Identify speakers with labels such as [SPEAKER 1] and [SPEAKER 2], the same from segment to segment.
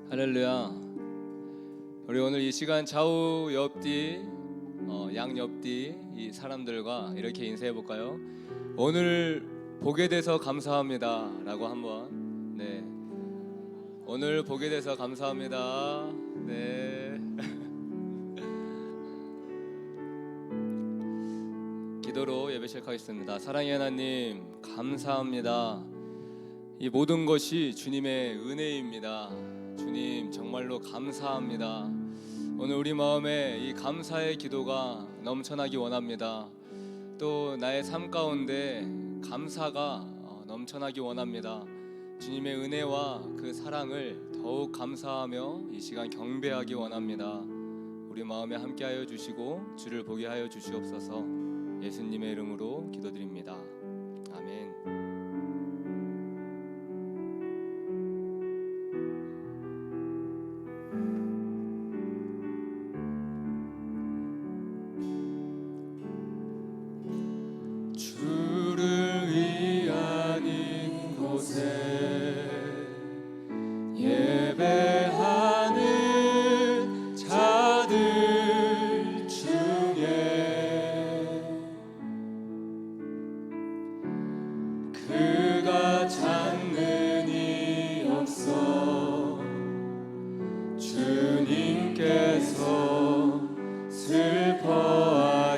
[SPEAKER 1] 할렐루야. 우리 오늘 이 시간 좌우 옆뒤 양옆뒤 이 사람들과 이렇게 인사해 볼까요? 오늘 보게 돼서 감사합니다 라고 한번. 네, 오늘 보게 돼서 감사합니다. 네. 기도로 예배 시작하겠습니다. 사랑의 하나님, 감사합니다. 이 모든 것이 주님의 은혜입니다. 주님, 정말로 감사합니다. 오늘 우리 마음에 이 감사의 기도가 넘쳐나기 원합니다. 또 나의 삶 가운데 감사가 넘쳐나기 원합니다. 주님의 은혜와 그 사랑을 더욱 감사하며 이 시간 경배하기 원합니다. 우리 마음에 함께하여 주시고 주를 보게 하여 주시옵소서. 예수님의 이름으로 기도드립니다. 아멘. 주를 위한 이곳에 예배하는 자들 중에 그가 찾는 이 없어 주님께서 슬퍼하시네.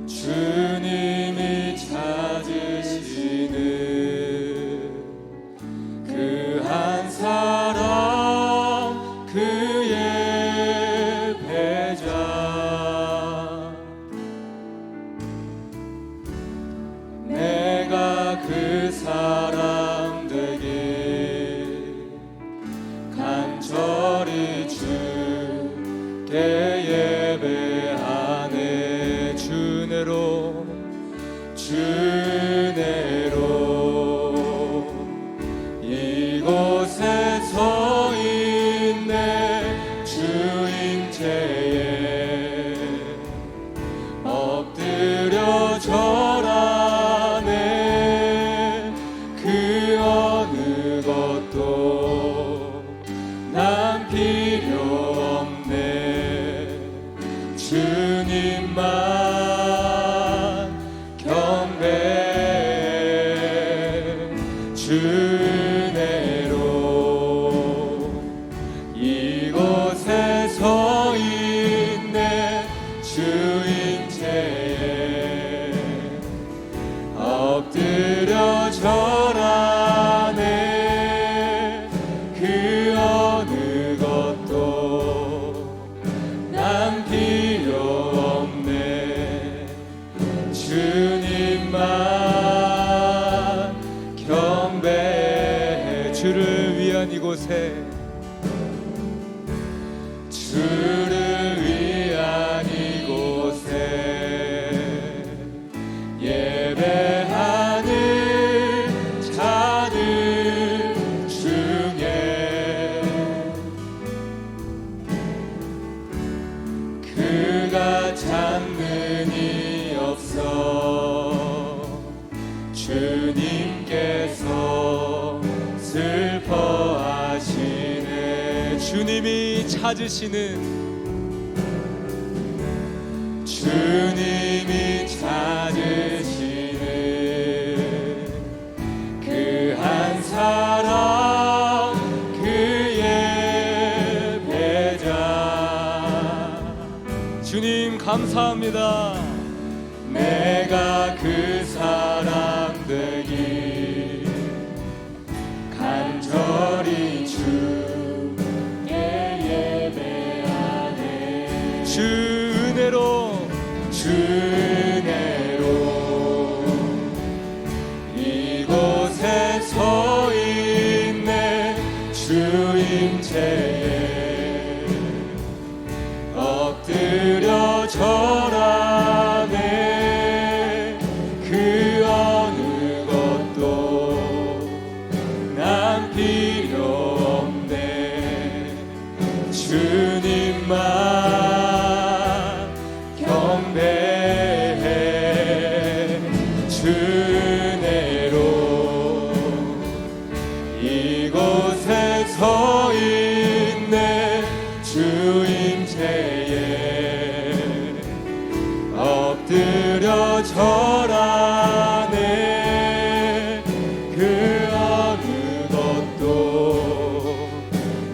[SPEAKER 1] 주님이 찾으시는 그 한 사람 그의 배자 내가 그 사람 되길 간절히 주께 예배하네. 주내로 이곳에 서 있네. 주임체에 엎드려 절하네. 그 어느 것도 난 필요 없네. 주님만 주내로 이곳에 서 있네. 주임체에 엎드려 절하네. 그 어느 것도 난 필요 없네. 주님만 경배해. 주를 위한 이곳에 주를 위한 이곳에 예배하는 자들 중에 그가 찾는 이 없어 주님께서 슬퍼하시네. 주님이 찾으시는 그 한 사람 그의 배자. 주님 감사합니다. 내가 그 사람 되길 간절히 주께 예배하네. 주내로 이곳에 서 있네. 주임체에 엎드려 절하네. 그 어느 것도 난 필요 없네. 주님만 경배해. 주내로 서 있네 주 임재에 엎드려 절하네 그 어느 것도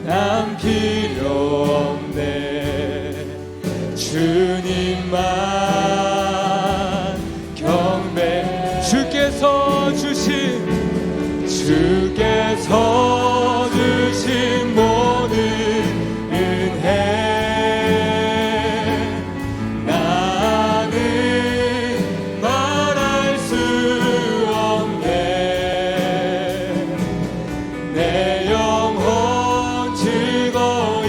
[SPEAKER 1] 난 필요 없네 주님만 경배 주께서 주신 모든 은혜 나는 말할 수 없네 내 영혼 즐거이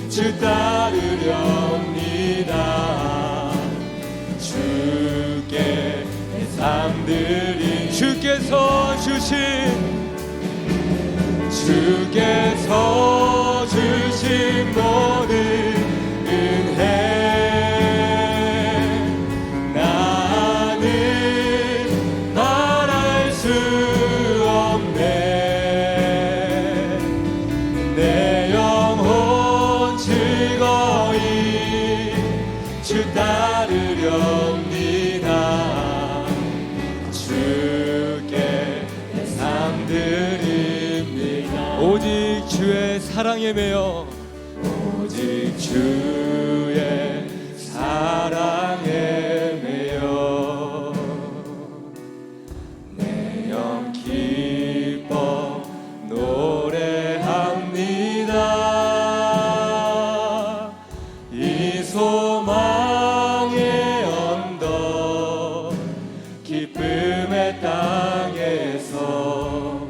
[SPEAKER 1] 주 따르렵니다 주께 내 삶 드린 주께서 주신 모든 은혜 나는 말할 수 없네 내 영혼 즐거이 주 따르렵니다 주께 내 삶 드립니다 오직 주의 사랑에 매여 오직 주의 사랑에 매여 내 영 기뻐 노래합니다 이 소망의 언덕 기쁨의 땅에서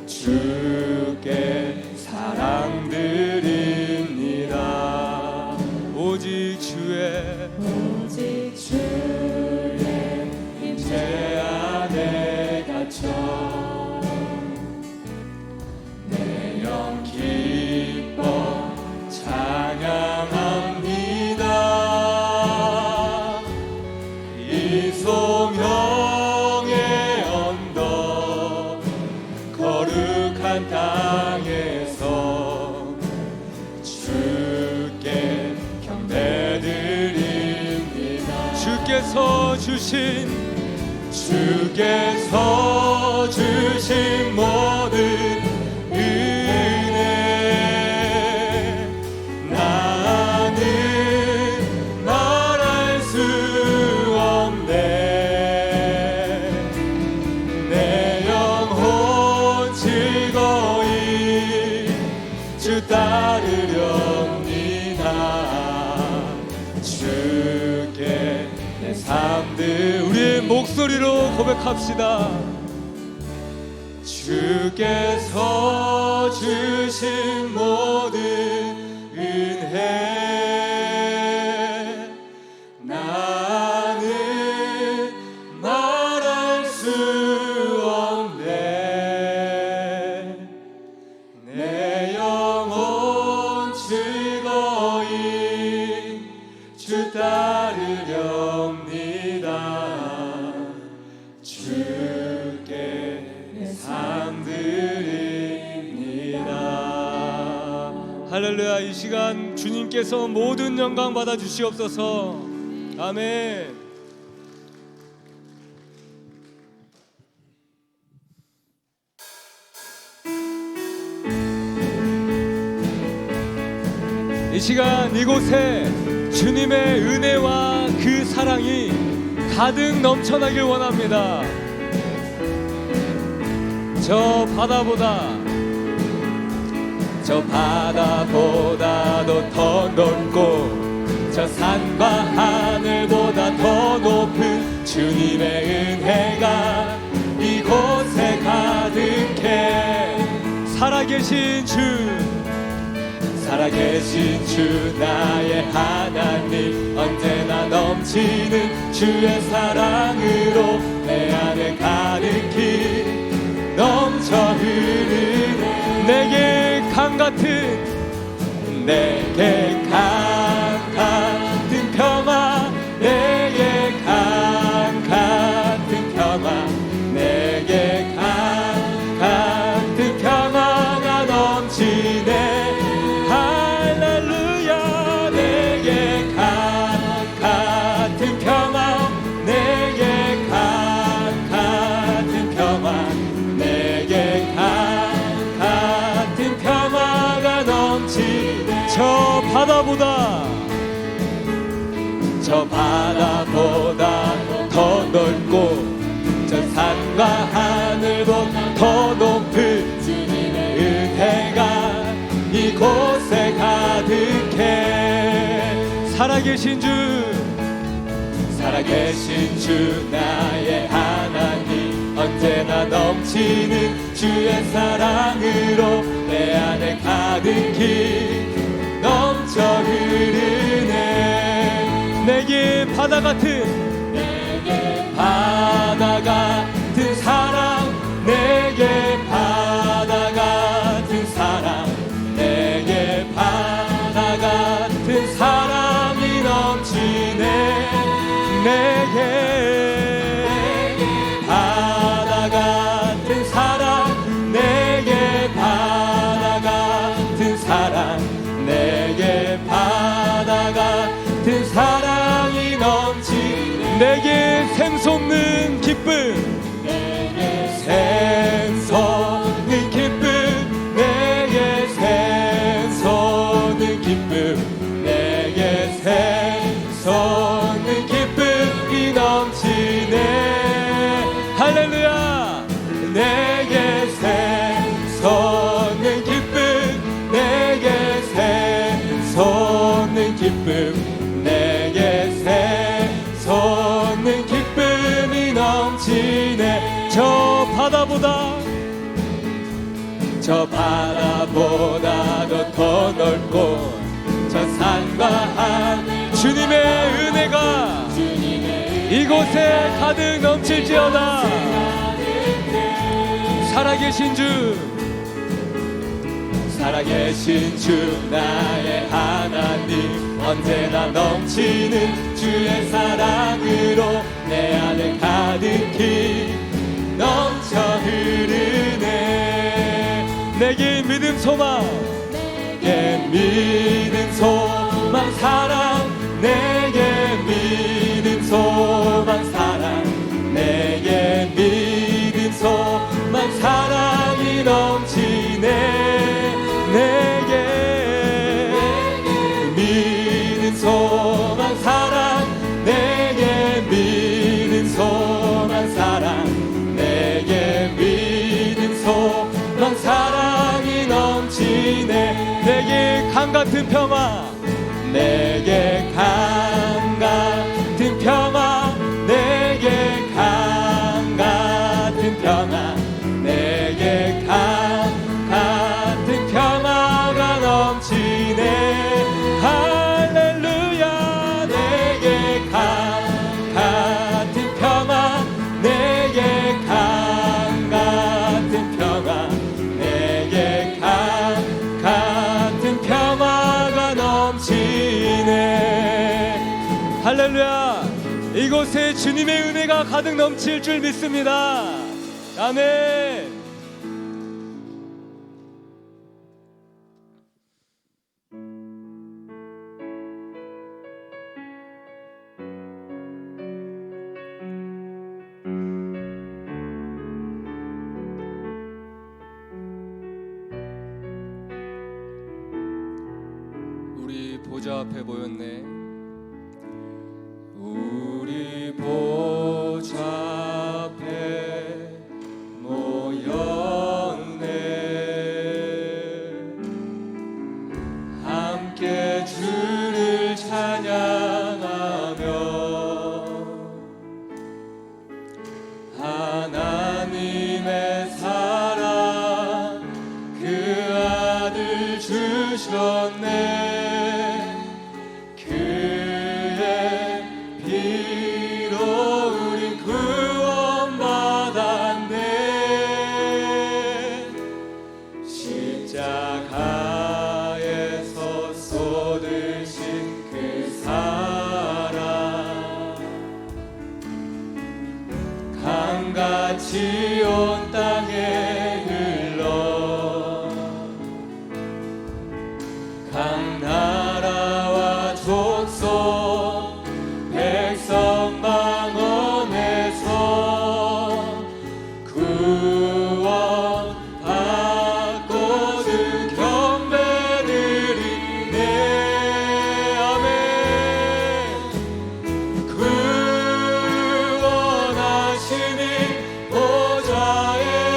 [SPEAKER 1] 주께 사랑 드립니다 오직 주의 임재 안에 갇혀 내 영 기뻐 찬양합니다 이 소명의 언덕 거룩한 땅에서 주께 경배드립니다 주께서 주신 모든 은혜 나는 말할 수 없네 내 영혼 즐거이 주 따르렵니다 주께 내 삶들 우리의 목소리로 고백합시다 주께서 주신 모든 은혜 나는 말할 수 없네 내 영혼 즐거이 주 따르렵니다 주께 내 삶 드립니다 할렐루야 이 시간 주님께서 모든 영광 받아 주시옵소서 아멘 이 시간 이곳에 주님의 은혜와 그 사랑이 가득 넘쳐나길 원합니다 저 바다보다도 더 넓고 저 산과 하늘보다 더 높은 주님의 은혜가 이곳에 가득해 살아계신 주 나의 하나님 언제나 넘치는 주의 사랑으로 내 안에 가득히 넘쳐 흐르네 내게 강 같은 평화 내게 강 같은 평화 내게 강 같은 평화 살아계신 주 살아계신 주 나의 하나님 언제나 넘치는 주의 사랑으로 내 안에 가득히 넘쳐 흐르네. 내게 바다 같은 바다 같은 사랑 내게 바다 같은 사랑 내게 바다 같은 사랑이 넘치네. 내게 바다 같은 사랑 내게 바다 같은 사랑 내게 바다 같은 사랑이 넘치네. 내게 샘솟는 기쁨 내게 샘솟는 기쁨 내게 샘솟는 기쁨 내게 샘솟는 기쁨이 넘치네. 할렐루야. 내게 샘솟는 기쁨 내게 샘솟는 기쁨 내게 샘솟는 기쁨이 넘치네. 저 바다보다도 더 넓고 저 산과 하늘 주님의 은혜가 이곳에 가득 넘칠지어다. 살아계신 주 살아계신 주 나의 하나님 언제나 넘치는 주의 사랑으로 내 안에 가득히 넘쳐 흐르네. 내게 믿음 소망 내게 믿음 소망 사랑 내게 믿음 소망 사랑 내게 믿음 소망 사랑이 넘치네. 내게 믿음 소망 사랑 내게 믿음 소망 사랑 내게 믿음 소망 사랑이 넘치네. 내게 강 같은 평화 내게 강 같은 평화 내게 강 같은 평화 내게 강 같은 평화가 넘치네. 할렐루야. 내게 강 같은 평화 내게 강 같은 평화 내게 강 같은 평화가 넘치네. 할렐루야. 이곳에 주님의 은혜가 가득 넘칠 줄 믿습니다. 아멘. 우리 보좌 앞에 모였네. 우리 보좌 앞에 모였네. 함께 주를 찬양하며 하나님의 사랑 그 아들 주셨네. 십자가에서 쏟으신 그 사랑 강같이 온 땅에 흘러 각 나라와 족속 백성 망원에서 구원 구원하시니 보좌에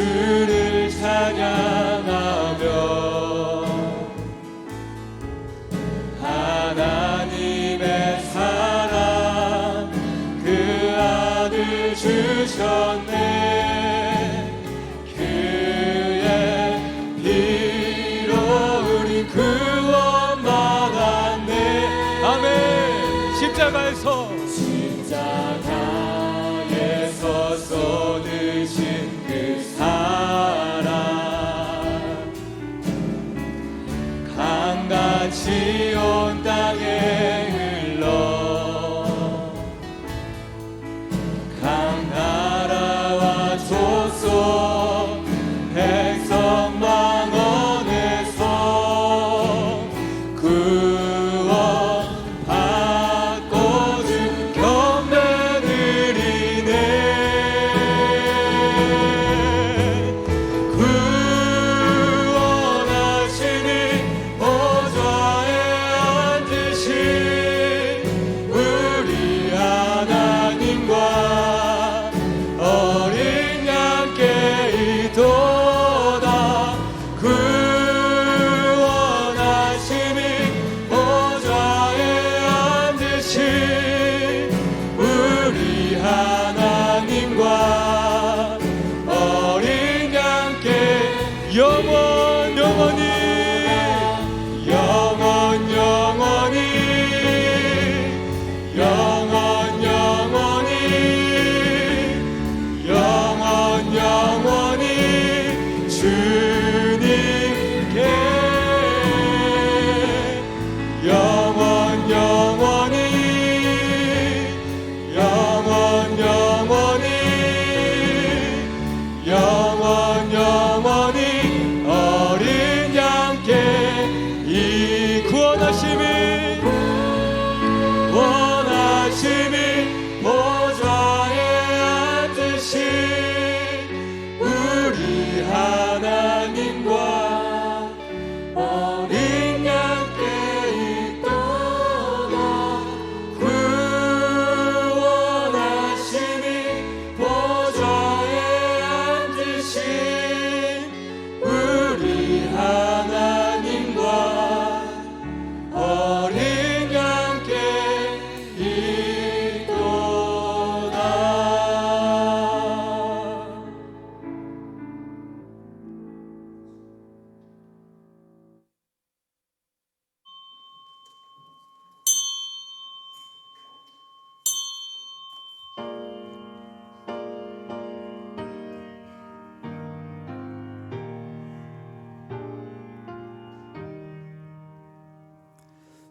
[SPEAKER 1] 주를 찬양하며 하나님의 사랑 그 아들 주셨네. 그의 피로 우리 구원 받았네. 아멘. 십자가에서 쏟으신 그 사랑 강같이 온 땅에 흘러 강나라와 족속 백성 망원에서 구원 받고 주 경배 드리네.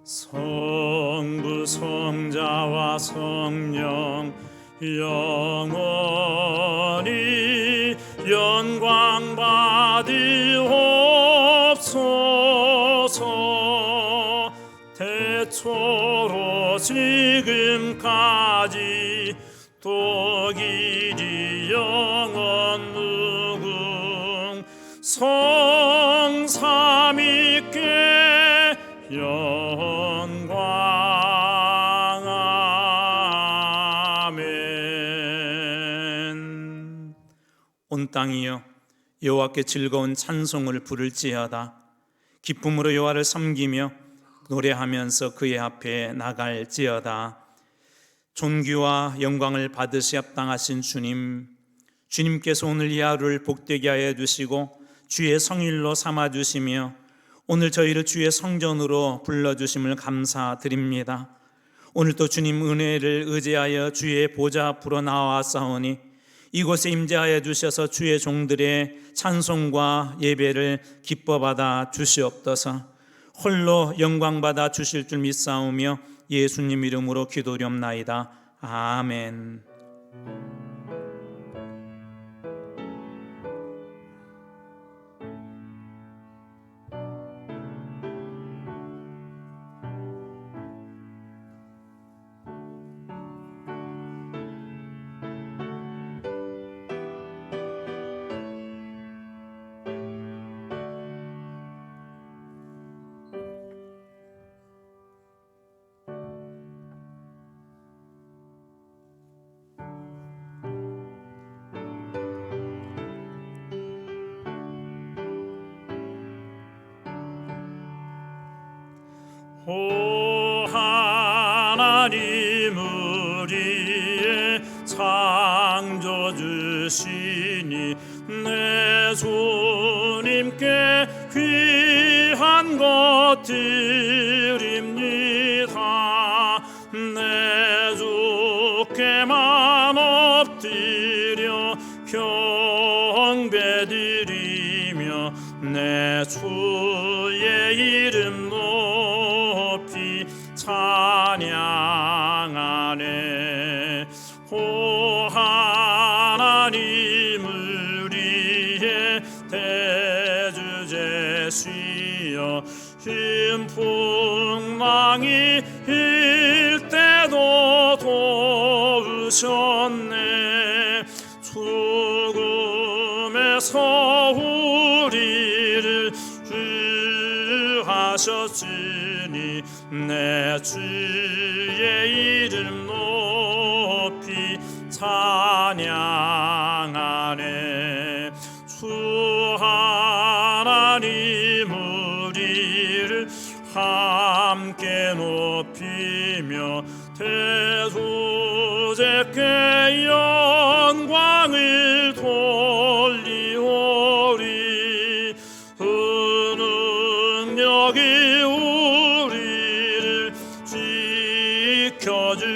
[SPEAKER 2] 성부 성자와 성령 영원히 영광 받으옵소서. 대초로 지금까지 또 길이 영원 무궁 성삼위께 영광. 아멘. 온 땅이여 여호와께 즐거운 찬송을 부를지어다. 기쁨으로 여호와를 섬기며 노래하면서 그의 앞에 나갈지어다. 존귀와 영광을 받으시 합당하신 주님, 주님께서 오늘 이 하루를 복되게 하여 주시고 주의 성일로 삼아 주시며 오늘 저희를 주의 성전으로 불러주심을 감사드립니다. 오늘도 주님 은혜를 의지하여 주의 보좌 앞으로 나와사오니 이곳에 임재하여 주셔서 주의 종들의 찬송과 예배를 기뻐받아 주시옵소서. 홀로 영광받아 주실 줄 믿사오며 예수님 이름으로 기도드리옵나이다. 아멘. 오 하나님 우리의 창조주시니 내 주님께 귀한 것 드립니다. 내 주께만 엎드려 경배드리며 내 주의 이름 높이 찬양하네. 오 하나님 우리의 대주제시여 풍랑이 일 때도 도우셨네. 죽음에서 우리를 구하셨으니 내 주의 이름 높이 찬양하네. 주 하나님 우리를 함께 높이며 대주제께 영광을 돌리오리. 그 능력이 우리를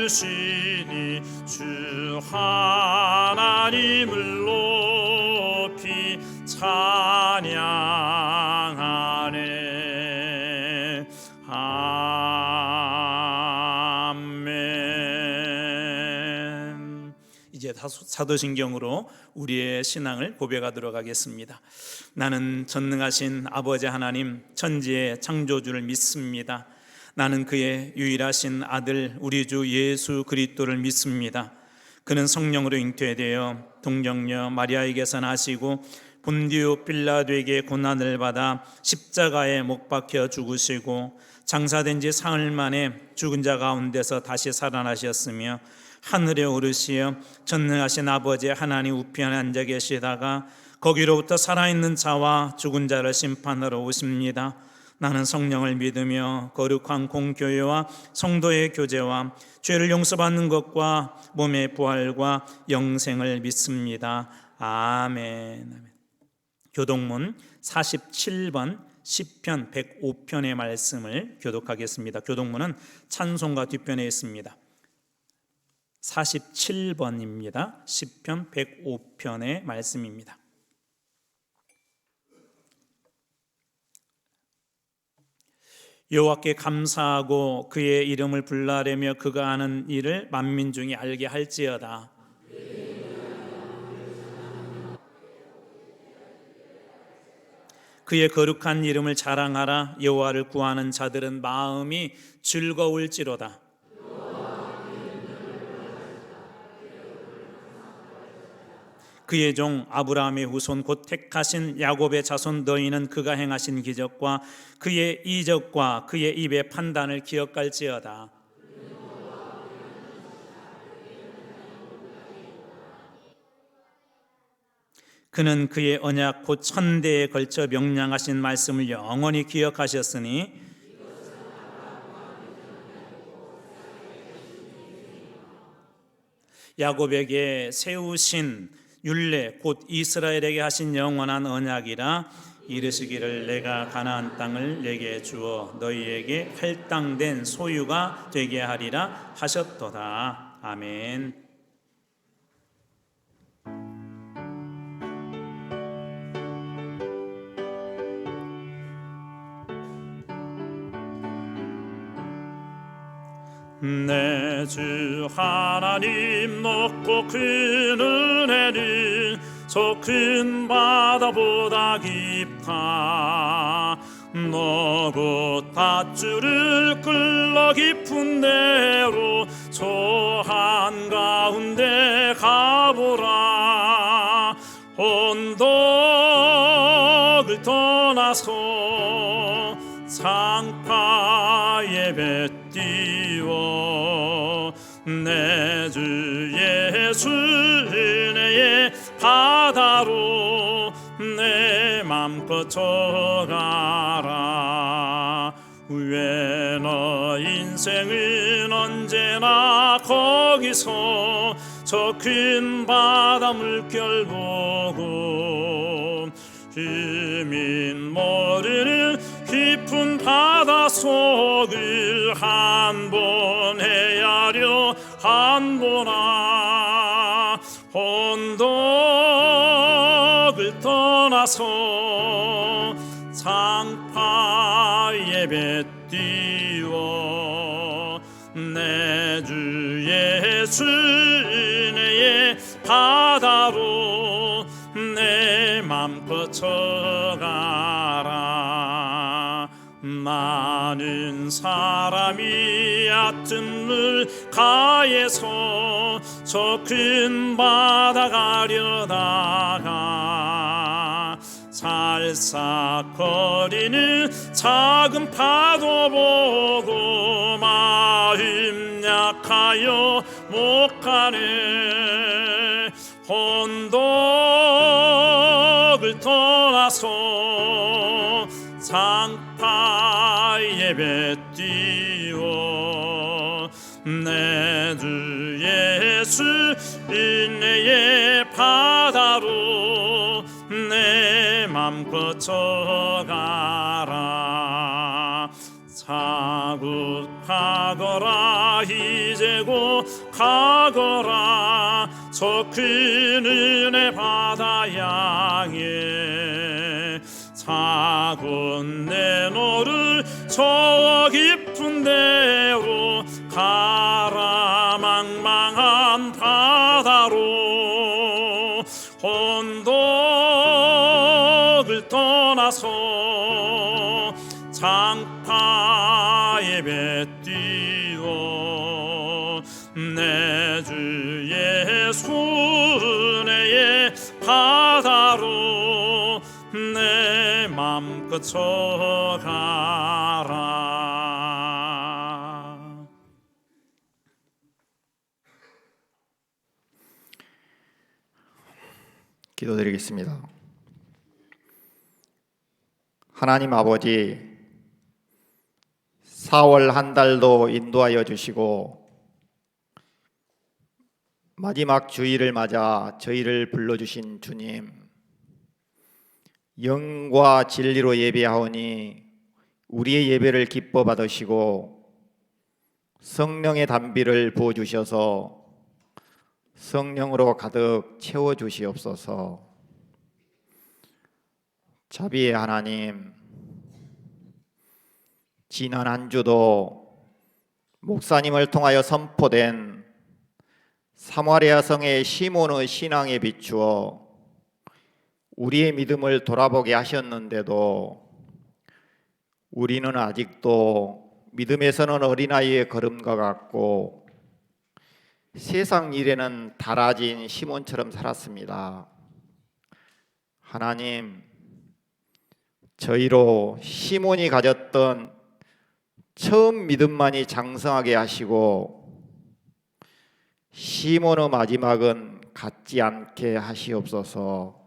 [SPEAKER 2] 지켜주시니 주 하나님을 높이 찬양하네. 아멘. 이제 사도신경으로 우리의 신앙을 고백하도록 하겠습니다. 나는 전능하신 아버지 하나님 천지의 창조주를 믿습니다. 나는 그의 유일하신 아들 우리 주 예수 그리스도를 믿습니다. 그는 성령으로 잉태되어 동정녀 마리아에게서 나시고 본디오 빌라도에게 고난을 받아 십자가에 못 박혀 죽으시고 장사된 지 사흘 만에 죽은 자 가운데서 다시 살아나셨으며 하늘에 오르시어 전능하신 아버지 하나님 우편에 앉아 계시다가 거기로부터 살아있는 자와 죽은 자를 심판하러 오십니다. 나는 성령을 믿으며 거룩한 공교회와 성도의 교제와 죄를 용서받는 것과 몸의 부활과 영생을 믿습니다. 아멘. 교독문 47번 시편 105편의 말씀을 교독하겠습니다. 교독문은 찬송가 뒷편에 있습니다. 47번입니다. 시편 105편의 말씀입니다. 여호와께 감사하고 그의 이름을 불러내며 그가 하는 일을 만민 중에 알게 할지어다. 그의 거룩한 이름을 자랑하라. 여호와를 구하는 자들은 마음이 즐거울지로다. 그의 종 아브라함의 후손 곧 택하신 야곱의 자손 너희는 그가 행하신 기적과 그의 이적과 그의 입의 판단을 기억할지어다. 그는 그의 언약 곧 천대에 걸쳐 명령하신 말씀을 영원히 기억하셨으니 야곱에게 세우신 율례 곧 이스라엘에게 하신 영원한 언약이라. 이르시기를 내가 가나안 땅을 내게 주어 너희에게 할당된 소유가 되게 하리라 하셨도다. 아멘. 내 주 하나님 높고 큰 은혜는 저 큰 바다보다 깊다. 너고 밧줄을 끌러 깊은 데로 저 한가운데 가보라. 언덕을 떠나서 상파에 뱉띄워 내 주 예수 은혜의 바다로 내 맘껏 저가라. 왜 너 인생은 언제나 거기서 저 큰 바다 물결 보고 흠인 모르는 깊은 바다 속을 한 번 헤아려 한 보나 언덕을 떠나서 상파 예배 띄워 내 주 예수 은혜의 바다로 내 맘 뻗쳐가라. 많은 사람이 얕은 물가에서 저 큰 바다 가려다가 살싹거리는 작은 파도 보고 마음 약하여 못 가네. 언덕을 떠나서 상파 예배 띄워 내 주 예수 은혜의 바다로 내 맘 뻗쳐가라. 자국하거라 이제고 가거라 저 큰 은혜 바다 향해 자국 내 너를 저 깊은 데로 가라. 망망한 바다로 언덕을 떠나서 상파 예배 띄워 내 주 예수 은혜의 바다로 내 맘껏 쳐가라.
[SPEAKER 3] 기도드리겠습니다. 하나님 아버지, 4월 한 달도 인도하여 주시고 마지막 주일을 맞아 저희를 불러주신 주님, 영과 진리로 예배하오니 우리의 예배를 기뻐 받으시고 성령의 단비를 부어주셔서 성령으로 가득 채워주시옵소서. 자비의 하나님, 지난 한 주도 목사님을 통하여 선포된 사마리아 성의 시몬의 신앙에 비추어 우리의 믿음을 돌아보게 하셨는데도 우리는 아직도 믿음에서는 어린아이의 걸음과 같고 세상 일에는 닳아진 시몬처럼 살았습니다. 하나님, 저희로 시몬이 가졌던 처음 믿음만이 장성하게 하시고 시몬의 마지막은 갖지 않게 하시옵소서.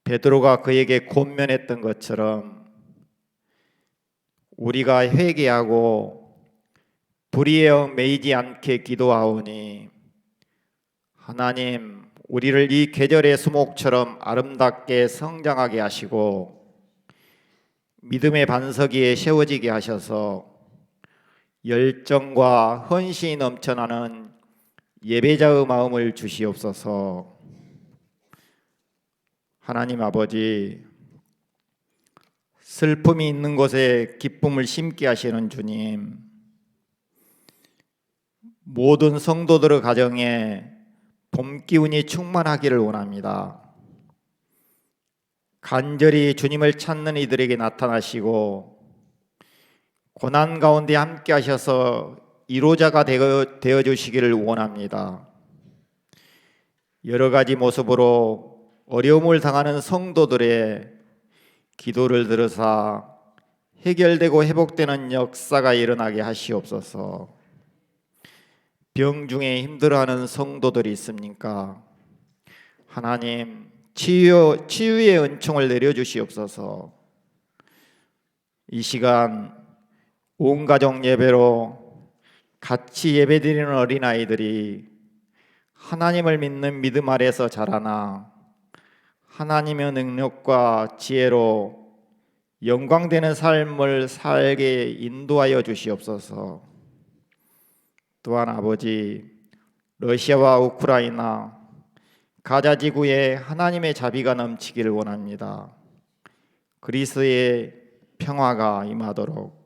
[SPEAKER 3] 베드로가 그에게 권면했던 것처럼 우리가 회개하고 불의에 매이지 않게 기도하오니 하나님, 우리를 이 계절의 수목처럼 아름답게 성장하게 하시고 믿음의 반석 위에 세워지게 하셔서 열정과 헌신이 넘쳐나는 예배자의 마음을 주시옵소서. 하나님 아버지, 슬픔이 있는 곳에 기쁨을 심게 하시는 주님, 모든 성도들의 가정에 봄 기운이 충만하기를 원합니다. 간절히 주님을 찾는 이들에게 나타나시고 고난 가운데 함께 하셔서 이로자가 되어 주시기를 원합니다. 여러 가지 모습으로 어려움을 당하는 성도들의 기도를 들으사 해결되고 회복되는 역사가 일어나게 하시옵소서. 병 중에 힘들어하는 성도들이 있습니까? 하나님, 치유의 은총을 내려주시옵소서. 이 시간 온 가족 예배로 같이 예배드리는 어린아이들이 하나님을 믿는 믿음 아래서 자라나 하나님의 능력과 지혜로 영광되는 삶을 살게 인도하여 주시옵소서. 또한 아버지, 러시아와 우크라이나, 가자 지구에 하나님의 자비가 넘치기를 원합니다. 그리스의 평화가 임하도록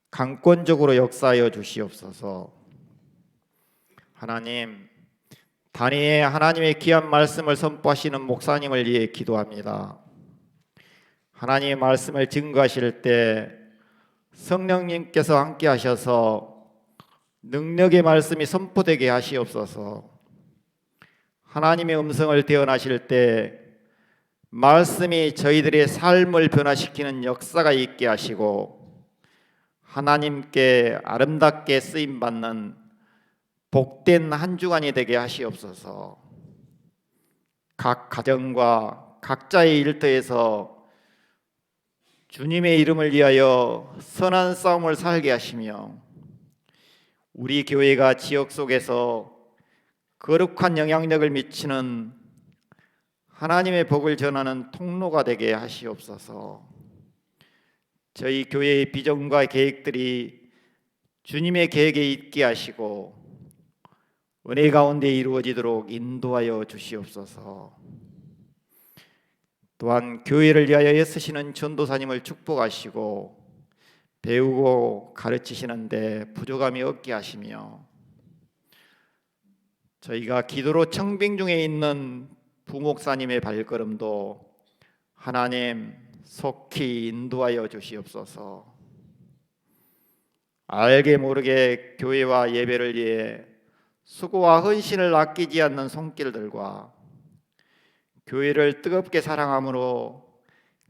[SPEAKER 3] 강권적으로 역사하여 주시옵소서. 하나님, 단위에 하나님의 귀한 말씀을 선포하시는 목사님을 위해 기도합니다. 하나님의 말씀을 증거하실 때 성령님께서 함께 하셔서 능력의 말씀이 선포되게 하시옵소서. 하나님의 음성을 대언하실 때 말씀이 저희들의 삶을 변화시키는 역사가 있게 하시고 하나님께 아름답게 쓰임받는 복된 한 주간이 되게 하시옵소서. 각 가정과 각자의 일터에서 주님의 이름을 위하여 선한 싸움을 살게 하시며 우리 교회가 지역 속에서 거룩한 영향력을 미치는 하나님의 복을 전하는 통로가 되게 하시옵소서. 저희 교회의 비전과 계획들이 주님의 계획에 있게 하시고 은혜 가운데 이루어지도록 인도하여 주시옵소서. 또한 교회를 위하여 애쓰시는 전도사님을 축복하시고 배우고 가르치시는데 부족함이 없게 하시며 저희가 기도로 청빙 중에 있는 부목사님의 발걸음도 하나님 속히 인도하여 주시옵소서. 알게 모르게 교회와 예배를 위해 수고와 헌신을 아끼지 않는 손길들과 교회를 뜨겁게 사랑함으로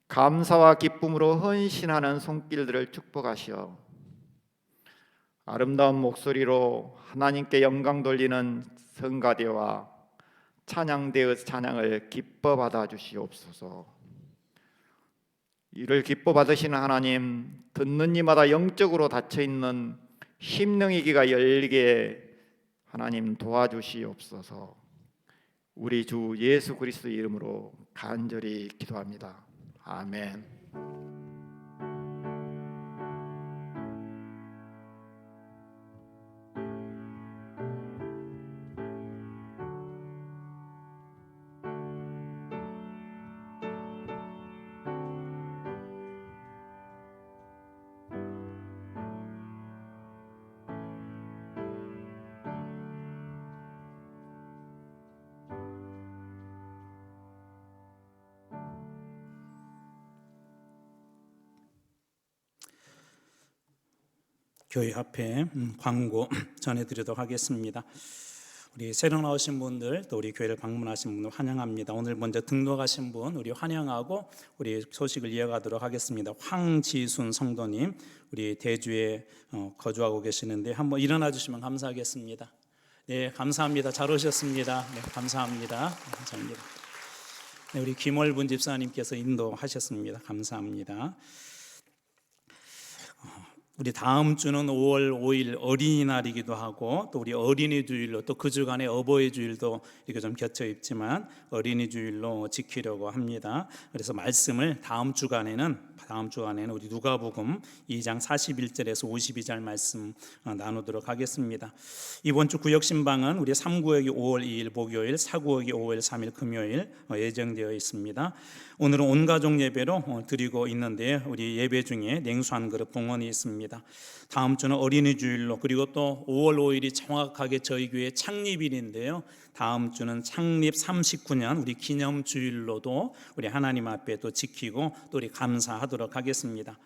[SPEAKER 3] 감사와 기쁨으로 헌신하는 손길들을 축복하시어 아름다운 목소리로 하나님께 영광 돌리는 성가대와 찬양대의 찬양을 기뻐 받아 주시옵소서. 이를 기뻐 받으시는 하나님, 듣는 이마다 영적으로 닫혀 있는 심령의 귀가 열리게 하나님 도와주시옵소서. 우리 주 예수 그리스도 이름으로 간절히 기도합니다. 아멘.
[SPEAKER 2] 교회 앞에 광고 전해드리도록 하겠습니다. 우리 새로 나오신 분들 또 우리 교회를 방문하신 분들 환영합니다. 오늘 먼저 등록하신 분 우리 환영하고 우리 소식을 이어가도록 하겠습니다. 황지순 성도님 우리 대주에 거주하고 계시는데 한번 일어나 주시면 감사하겠습니다. 네, 감사합니다. 잘 오셨습니다. 네, 감사합니다. 감사합니다. 네, 우리 김월분 집사님께서 인도하셨습니다. 감사합니다. 우리 다음 주는 5월 5일 어린이날이기도 하고 또 우리 어린이 주일로 또 그 주간에 어버이 주일도 이렇게 좀 겹쳐 있지만 어린이 주일로 지키려고 합니다. 그래서 말씀을 다음 주간에는 우리 누가복음 2장 41절에서 52절 말씀 나누도록 하겠습니다. 이번 주 구역신방은 우리 3구역이 5월 2일 목요일, 4구역이 5월 3일 금요일 예정되어 있습니다. 오늘은 온가족 예배로 드리고 있는데 우리 예배 중에 냉수 한 그릇 봉헌이 있습니다. 다음 주는 어린이 주일로 그리고 또 5월 5일이 정확하게 저희 교회 창립일인데요. 다음 주는 창립 39년 우리 기념 주일로도 우리 하나님 앞에 또 지키고 또 우리 감사하도록 하겠습니다.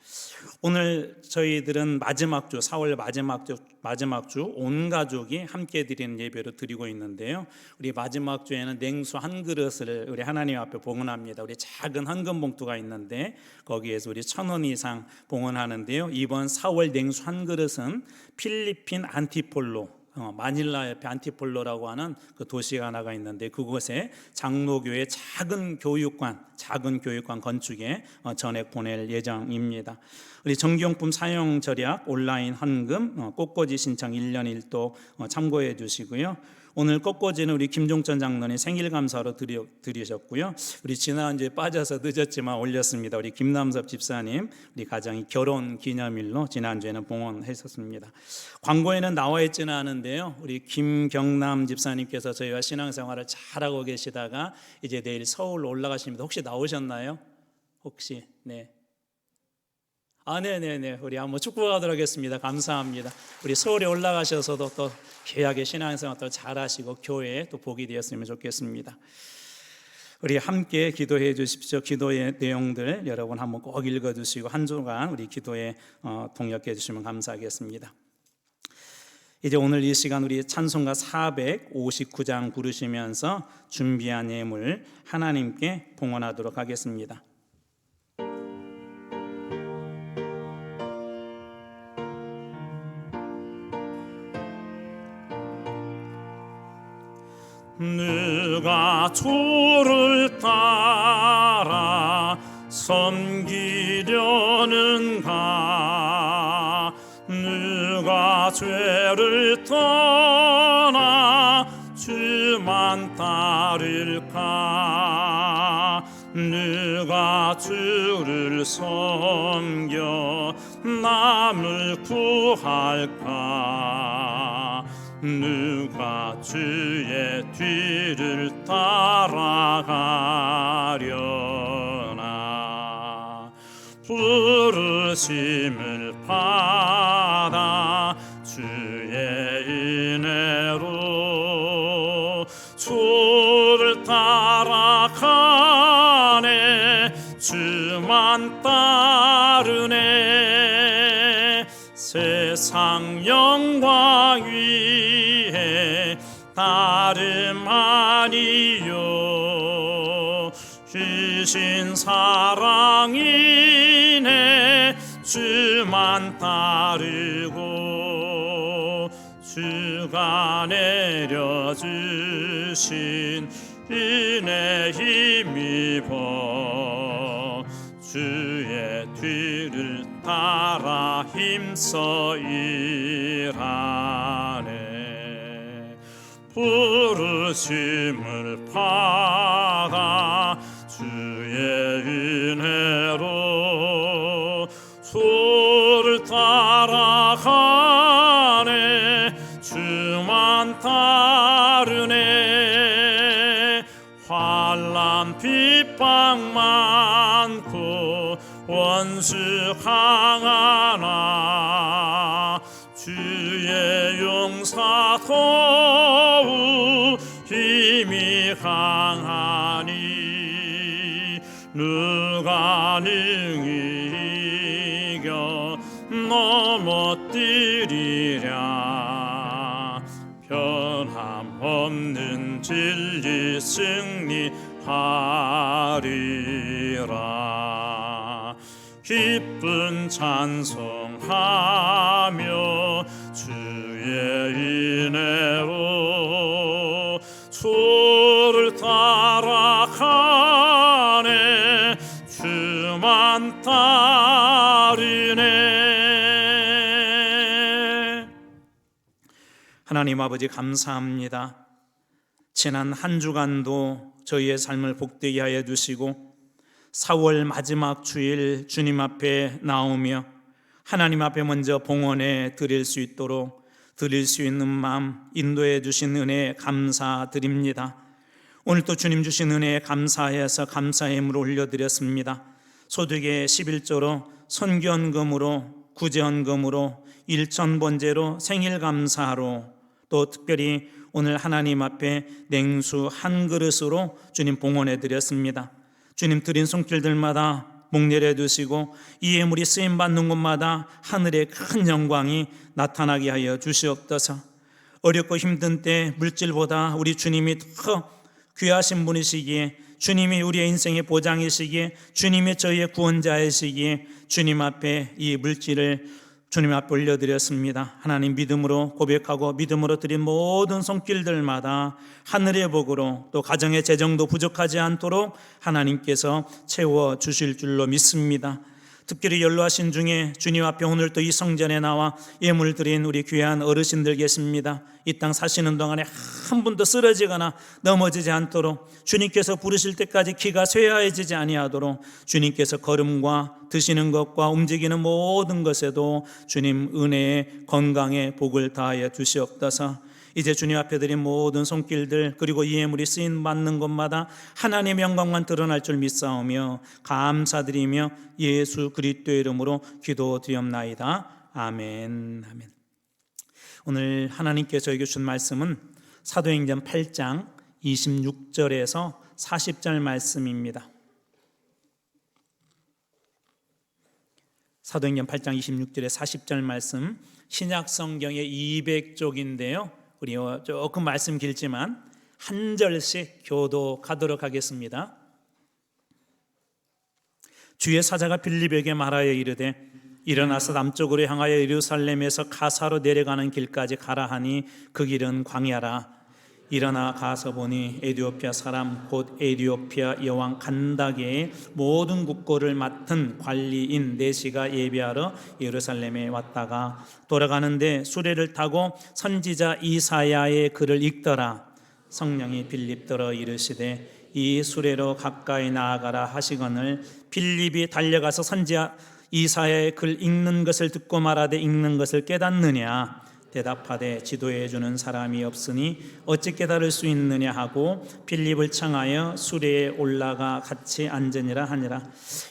[SPEAKER 2] 오늘 저희들은 마지막 주 4월 마지막 주 온 가족이 함께 드리는 예배로 드리고 있는데요. 우리 마지막 주에는 냉수 한 그릇을 우리 하나님 앞에 봉헌합니다. 우리 작은 헌금 봉투가 있는데 거기에서 우리 1,000원 이상 봉헌하는데요. 이번 4월 냉수 한 그릇은 필리핀 안티폴로 마닐라 옆에 안티폴로라고 하는 그 도시가 하나가 있는데 그곳에 장로교회 작은 교육관 건축에 전액 보낼 예정입니다. 우리 정기용품 사용 절약 온라인 헌금 꽃꽂이 신청 1년 1도 참고해 주시고요. 오늘 꽃꽂이는 우리 김종천 장로님 생일 감사로 드리셨고요. 우리 지난주에 빠져서 늦었지만 올렸습니다. 우리 김남섭 집사님 우리 가정이 결혼 기념일로 지난주에는 봉헌했었습니다. 광고에는 나와 있지는 않은데요. 우리 김경남 집사님께서 저희와 신앙생활을 잘하고 계시다가 이제 내일 서울 올라가십니다. 혹시 나오셨나요? 혹시? 네. 네네네. 우리 한번 축복하도록 하겠습니다. 감사합니다. 우리 서울에 올라가셔서도 또 귀하게 신앙생활 또 잘하시고 교회에 또 복이 되었으면 좋겠습니다. 우리 함께 기도해 주십시오. 기도의 내용들 여러분 한번 꼭 읽어주시고 한 주간 우리 기도에 동역해 주시면 감사하겠습니다. 이제 오늘 이 시간 우리 찬송가 459장 부르시면서 준비한 예물 하나님께 봉헌하도록 하겠습니다. 누가 주를 따라 섬기려는가 누가 죄를 떠나 주만 따를까 누가 주를 섬겨 남을 구할까 누가 주의 뒤를 따라가려나 부르심을 받아 주의 은혜로 주를 따라가네 주만 따르네 세상 영광 위에 다름 아니요 주신 사랑이네 주만 따르고 주가 내려주신 은혜 힘입어 주의 뒤를 따라 힘써 일하네 부르심을 받아 주의 은혜로 주를 따라가네 주만 따르네 환난 핍박 많고 원수 강하나 주의 용사 더욱 힘이 강하니 누가 능히 이겨 넘어뜨리랴 변함없는 진리 승리하리라 기쁜 찬송하며 주의 은혜로 주를 따라가네 주만 따르네 하나님 아버지 감사합니다. 지난 한 주간도 저희의 삶을 복되게 하여 주시고 4월 마지막 주일 주님 앞에 나오며 하나님 앞에 먼저 봉헌해 드릴 수 있도록 드릴 수 있는 마음 인도해 주신 은혜에 감사드립니다. 오늘도 주님 주신 은혜에 감사해서 감사의 힘으로 올려드렸습니다. 소득의 11조로 선견금으로 구제헌금으로 일천번제로 생일감사로 또 특별히 오늘 하나님 앞에 냉수 한 그릇으로 주님 봉헌해 드렸습니다. 주님 드린 손길들마다 목내려 두시고 이 예물이 쓰임받는 곳마다 하늘의 큰 영광이 나타나게 하여 주시옵소서. 어렵고 힘든 때 물질보다 우리 주님이 더 귀하신 분이시기에 주님이 우리의 인생의 보장이시기에 주님이 저희의 구원자이시기에 주님 앞에 이 물질을 주님 앞에 올려드렸습니다. 하나님, 믿음으로 고백하고 믿음으로 드린 모든 손길들마다 하늘의 복으로 또 가정의 재정도 부족하지 않도록 하나님께서 채워주실 줄로 믿습니다. 특별히 연로하신 중에 주님 앞에 오늘 또 이 성전에 나와 예물 드린 우리 귀한 어르신들 계십니다. 이 땅 사시는 동안에 한 분도 쓰러지거나 넘어지지 않도록, 주님께서 부르실 때까지 기가 쇠하여지지 아니하도록 주님께서 걸음과 드시는 것과 움직이는 모든 것에도 주님 은혜의 건강의 복을 다하여 주시옵소서. 이제 주님 앞에 드린 모든 손길들 그리고 이 예물이 쓰임 받는 곳마다 하나님의 영광만 드러날 줄 믿사오며 감사드리며 예수 그리스도의 이름으로 기도드리옵나이다. 아멘. 아멘. 오늘 하나님께서 저에게 주신 말씀은 사도행전 8장 26절에서 40절 말씀입니다. 사도행전 8장 26절에 40절 말씀, 신약 성경의 200쪽인데요. 우리 조금 말씀 길지만 한 절씩 교독하도록 하겠습니다. 주의 사자가 빌립에게 말하여 이르되 일어나서 남쪽으로 향하여 예루살렘에서 가사로 내려가는 길까지 가라 하니 그 길은 광야라. 일어나 가서 보니 에디오피아 사람 곧 에디오피아 여왕 간다게의 모든 국고를 맡은 관리인 네시가 예배하러 예루살렘에 왔다가 돌아가는데 수레를 타고 선지자 이사야의 글을 읽더라. 성령이 빌립더러 이르시되 이 수레로 가까이 나아가라 하시거늘 빌립이 달려가서 선지자 이사야의 글 읽는 것을 듣고 말하되 읽는 것을 깨닫느냐? 대답하되 지도해 주는 사람이 없으니 어찌 깨달을 수 있느냐 하고 빌립을 청하여 수레에 올라가 같이 앉으니라 하니라.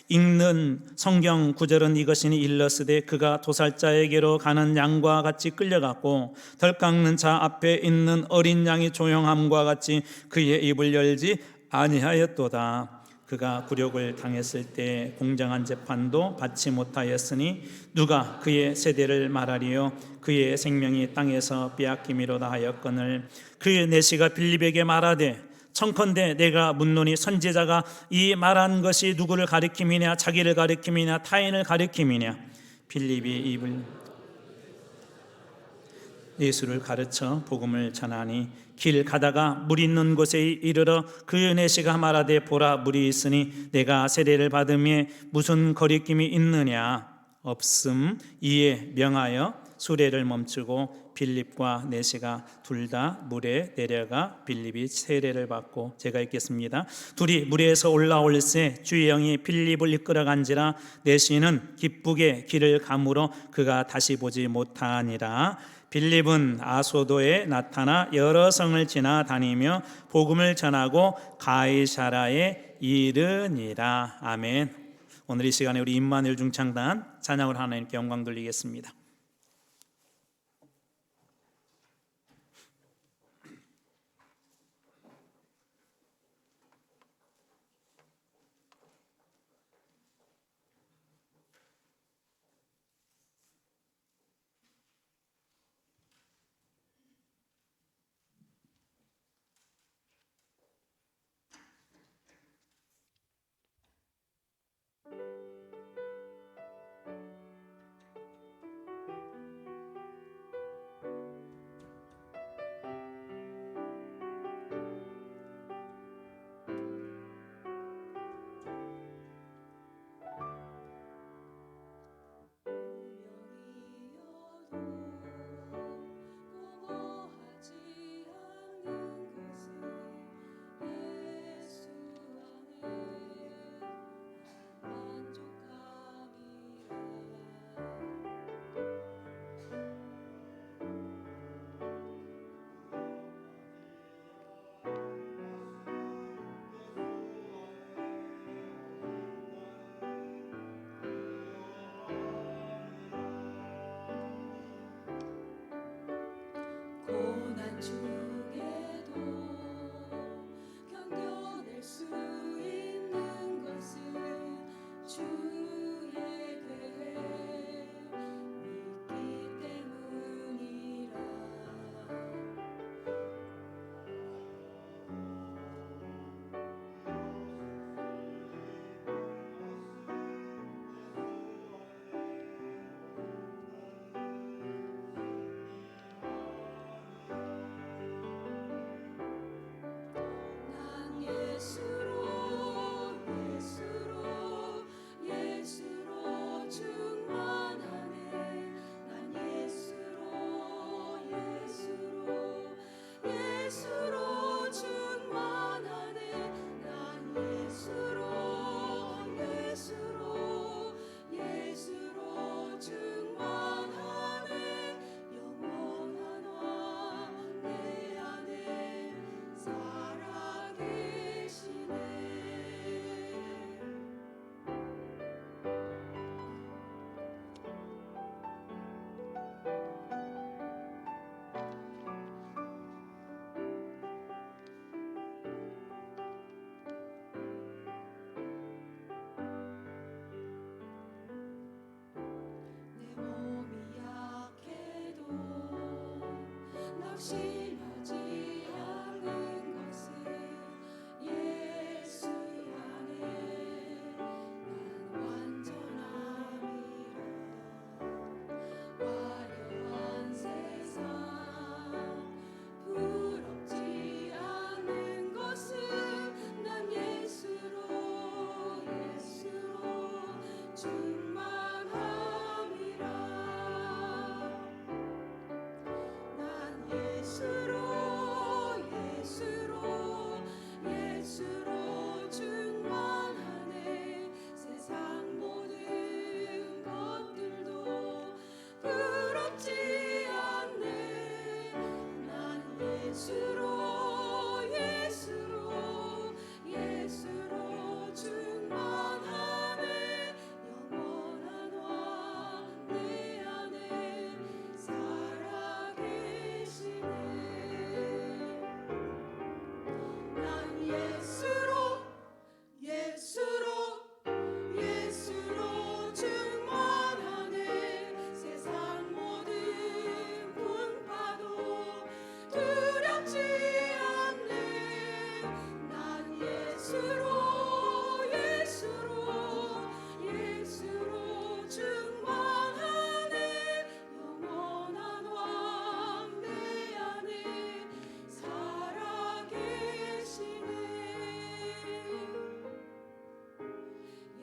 [SPEAKER 2] 읽는 성경 구절은 이것이니 일러스되 그가 도살자에게로 가는 양과 같이 끌려갔고 덜 깎는 자 앞에 있는 어린 양이 조용함과 같이 그의 입을 열지 아니하였도다. 그가 굴욕을 당했을 때 공정한 재판도 받지 못하였으니 누가 그의 세대를 말하리요? 그의 생명이 땅에서 빼앗김이로다 하였거늘 그의 내시가 빌립에게 말하되 청컨대 내가 묻노니 선지자가 이 말한 것이 누구를 가리킴이냐? 자기를 가리킴이냐? 타인을 가리킴이냐? 빌립이 입을 예수를 가르쳐 복음을 전하니 길 가다가 물 있는 곳에 이르러 그 내시가 말하되 보라 물이 있으니 내가 세례를 받음에 무슨 거리낌이 있느냐? 없음. 이에 명하여 수레를 멈추고 빌립과 내시가 둘 다 물에 내려가 빌립이 세례를 받고, 제가 읽겠습니다. 둘이 물에서 올라올새 주의 영이 빌립을 이끌어간지라 내시는 기쁘게 길을 가므로 그가 다시 보지 못하니라. 빌립은 아소도에 나타나 여러 성을 지나다니며 복음을 전하고 가이사라에 이르니라. 아멘. 오늘 이 시간에 우리 임마누엘 중창단 찬양을 하나님께 영광 돌리겠습니다.
[SPEAKER 4] 방심하지 않는 것은 예수 안에 난 완전함이라. 화려한 세상 부럽지 않는 것은 난 예수로 충만함이라. 난 예수로 충만하네. 세상 모든 것들도 부럽지 않네. 난 예수로 충만하네. 영원한 왕 내 안에 살아계시네. 난 예수로 충만하네. 세상 모든 풍파도 두렵지 않네. 난 예수로 충만하네. 영원한 왕 내 안에 살아계시네.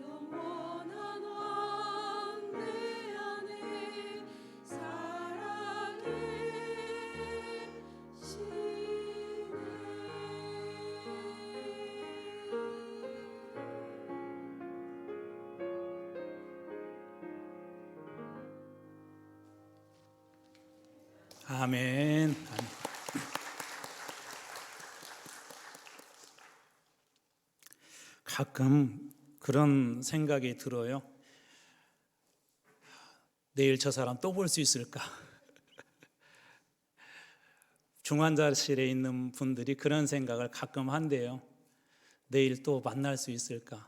[SPEAKER 4] 영원한 왕 내 안에
[SPEAKER 2] 아멘. 가끔 그런 생각이 들어요. 내일 저 사람 또 볼 수 있을까? 중환자실에 있는 분들이 그런 생각을 가끔 한대요. 내일 또 만날 수 있을까?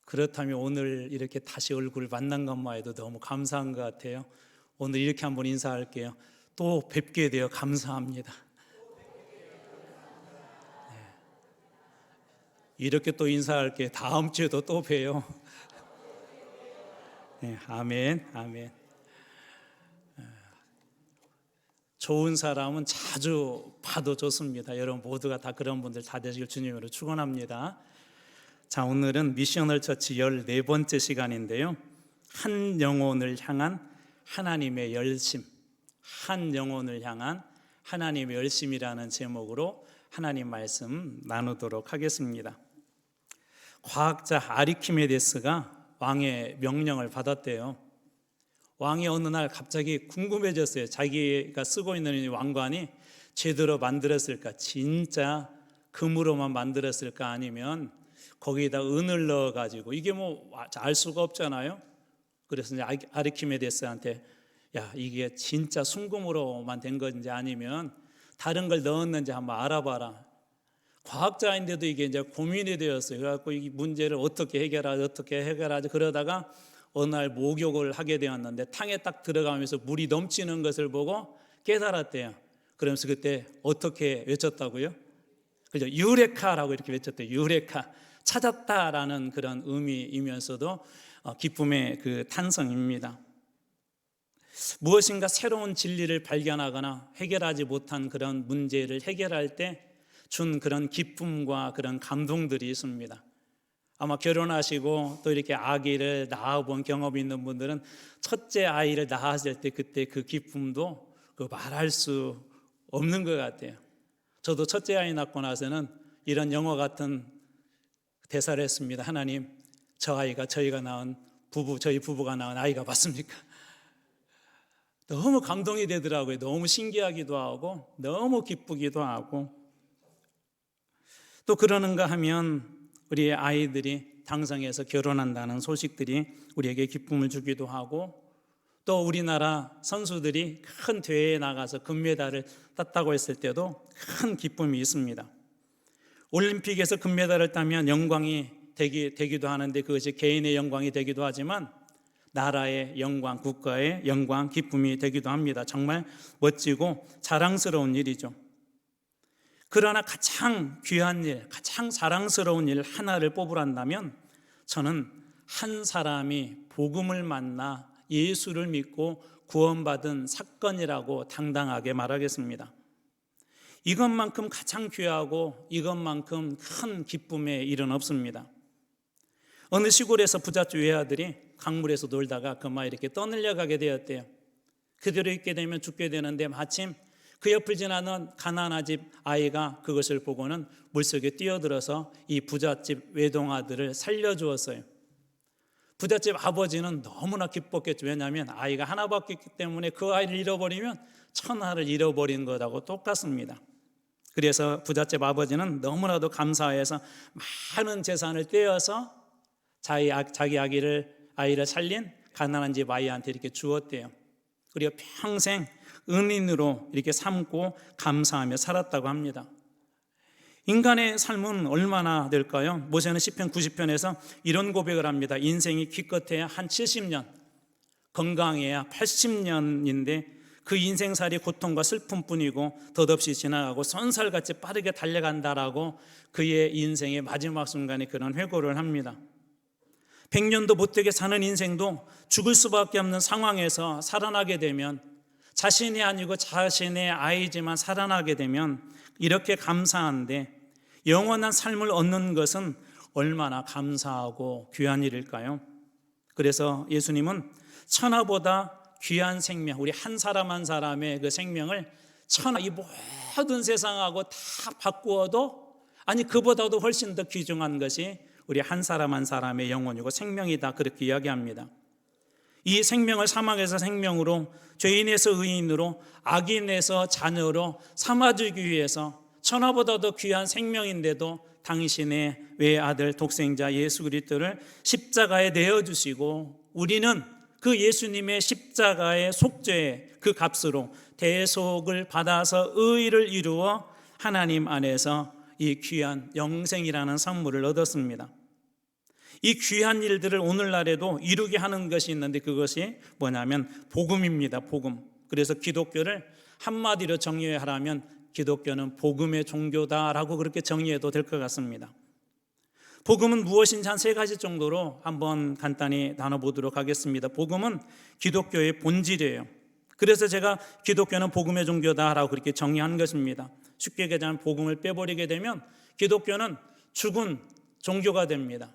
[SPEAKER 2] 그렇다면 오늘 이렇게 다시 얼굴을 만난 것만 해도 너무 감사한 것 같아요. 오늘 이렇게 한번 인사할게요. 또 뵙게 되어 감사합니다. 네. 이렇게 또 인사할게요. 다음 주에도 또 봬요. 네, 아멘, 아멘. 좋은 사람은 자주 봐도 좋습니다. 여러분 모두가 다 그런 분들 다 되시길 주님으로 축원합니다. 자, 오늘은 미셔널 처치 14번째 시간인데요. 한 영혼을 향한 하나님의 열심, 한 영혼을 향한 하나님의 열심이라는 제목으로 하나님 말씀 나누도록 하겠습니다. 과학자 아리키메데스가 왕의 명령을 받았대요. 왕이 어느 날 갑자기 궁금해졌어요. 자기가 쓰고 있는 이 왕관이 제대로 만들었을까? 진짜 금으로만 만들었을까? 아니면 거기에다 은을 넣어가지고, 이게 뭐 알 수가 없잖아요. 그래서 이제 아리키메데스한테 야, 이게 진짜 순금으로만 된 건지 아니면 다른 걸 넣었는지 한번 알아봐라. 과학자인데도 이게 이제 고민이 되었어요. 그래갖고 이 문제를 어떻게 해결하지 그러다가 어느 날 목욕을 하게 되었는데 탕에 딱 들어가면서 물이 넘치는 것을 보고 깨달았대요. 그러면서 그때 어떻게 외쳤다고요? 그죠? 유레카라고 이렇게 외쳤대요. 유레카, 찾았다라는 그런 의미이면서도 기쁨의 그 탄성입니다. 무엇인가 새로운 진리를 발견하거나 해결하지 못한 그런 문제를 해결할 때 준 그런 기쁨과 그런 감동들이 있습니다. 아마 결혼하시고 또 이렇게 아기를 낳아본 경험이 있는 분들은 첫째 아이를 낳았을 때 그때 그 기쁨도 말할 수 없는 것 같아요. 저도 첫째 아이 낳고 나서는 이런 영화 같은 대사를 했습니다. 하나님, 저 아이가 저희 부부가 낳은 아이가 맞습니까? 너무 감동이 되더라고요. 너무 신기하기도 하고 너무 기쁘기도 하고. 또 그러는가 하면 우리의 아이들이 당성에서 결혼한다는 소식들이 우리에게 기쁨을 주기도 하고, 또 우리나라 선수들이 큰 대회에 나가서 금메달을 땄다고 했을 때도 큰 기쁨이 있습니다. 올림픽에서 금메달을 따면 영광이 되기도 하는데 그것이 개인의 영광이 되기도 하지만 나라의 영광, 국가의 영광, 기쁨이 되기도 합니다. 정말 멋지고 자랑스러운 일이죠. 그러나 가장 귀한 일, 가장 자랑스러운 일 하나를 뽑으란다면 저는 한 사람이 복음을 만나 예수를 믿고 구원받은 사건이라고 당당하게 말하겠습니다. 이것만큼 가장 귀하고 이것만큼 큰 기쁨의 일은 없습니다. 어느 시골에서 부잣집 외아들이 강물에서 놀다가 그만 이렇게 떠밀려 가게 되었대요. 그대로 있게 되면 죽게 되는데 마침 그 옆을 지나는 가난한 집 아이가 그것을 보고는 물속에 뛰어들어서 이 부잣집 외동아들을 살려주었어요. 부잣집 아버지는 너무나 기뻤겠죠. 왜냐하면 아이가 하나밖에 없기 때문에 그 아이를 잃어버리면 천하를 잃어버린 것하고 똑같습니다. 그래서 부잣집 아버지는 너무나도 감사해서 많은 재산을 떼어서 자기 아이를 살린 가난한 집 아이한테 이렇게 주었대요. 그리고 평생 은인으로 이렇게 삼고 감사하며 살았다고 합니다. 인간의 삶은 얼마나 될까요? 모세는 시편 90편에서 이런 고백을 합니다. 인생이 기껏해야 한 70년, 건강해야 80년인데 그 인생살이 고통과 슬픔뿐이고 덧없이 지나가고 선살같이 빠르게 달려간다라고 그의 인생의 마지막 순간에 그런 회고를 합니다. 100년도 못되게 사는 인생도 죽을 수밖에 없는 상황에서 살아나게 되면, 자신이 아니고 자신의 아이지만 살아나게 되면 이렇게 감사한데, 영원한 삶을 얻는 것은 얼마나 감사하고 귀한 일일까요? 그래서 예수님은 천하보다 귀한 생명, 우리 한 사람 한 사람의 그 생명을 천하, 이 모든 세상하고 다 바꾸어도 아니 그보다도 훨씬 더 귀중한 것이 우리 한 사람 한 사람의 영혼이고 생명이다, 그렇게 이야기합니다. 이 생명을 사망에서 생명으로, 죄인에서 의인으로, 악인에서 자녀로 삼아주기 위해서 천하보다도 귀한 생명인데도 당신의 외아들 독생자 예수 그리스도를 십자가에 내어주시고, 우리는 그 예수님의 십자가의 속죄의 그 값으로 대속을 받아서 의를 이루어 하나님 안에서 이 귀한 영생이라는 선물을 얻었습니다. 이 귀한 일들을 오늘날에도 이루게 하는 것이 있는데 그것이 뭐냐면 복음입니다. 복음. 그래서 기독교를 한마디로 정의하라면 기독교는 복음의 종교다라고 그렇게 정의해도 될 것 같습니다. 복음은 무엇인지 한 세 가지 정도로 한번 간단히 나눠보도록 하겠습니다. 복음은 기독교의 본질이에요. 그래서 제가 기독교는 복음의 종교다라고 그렇게 정의한 것입니다. 쉽게 얘기하자면 복음을 빼버리게 되면 기독교는 죽은 종교가 됩니다.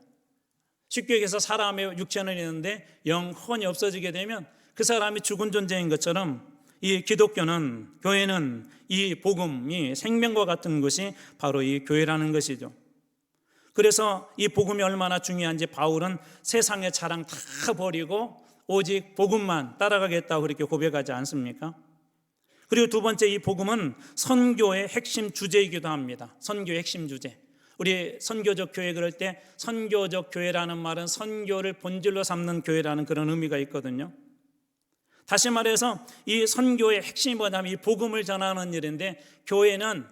[SPEAKER 2] 쉽게 얘기해서 사람의 육체는 있는데 영혼이 없어지게 되면 그 사람이 죽은 존재인 것처럼 이 기독교는, 교회는 이 복음이 생명과 같은 것이 바로 이 교회라는 것이죠. 그래서 이 복음이 얼마나 중요한지 바울은 세상의 자랑 다 버리고 오직 복음만 따라가겠다고 그렇게 고백하지 않습니까? 그리고 두 번째, 이 복음은 선교의 핵심 주제이기도 합니다. 선교의 핵심 주제. 우리 선교적 교회 그럴 때 선교적 교회라는 말은 선교를 본질로 삼는 교회라는 그런 의미가 있거든요. 다시 말해서 이 선교의 핵심이 뭐냐면 이 복음을 전하는 일인데, 교회는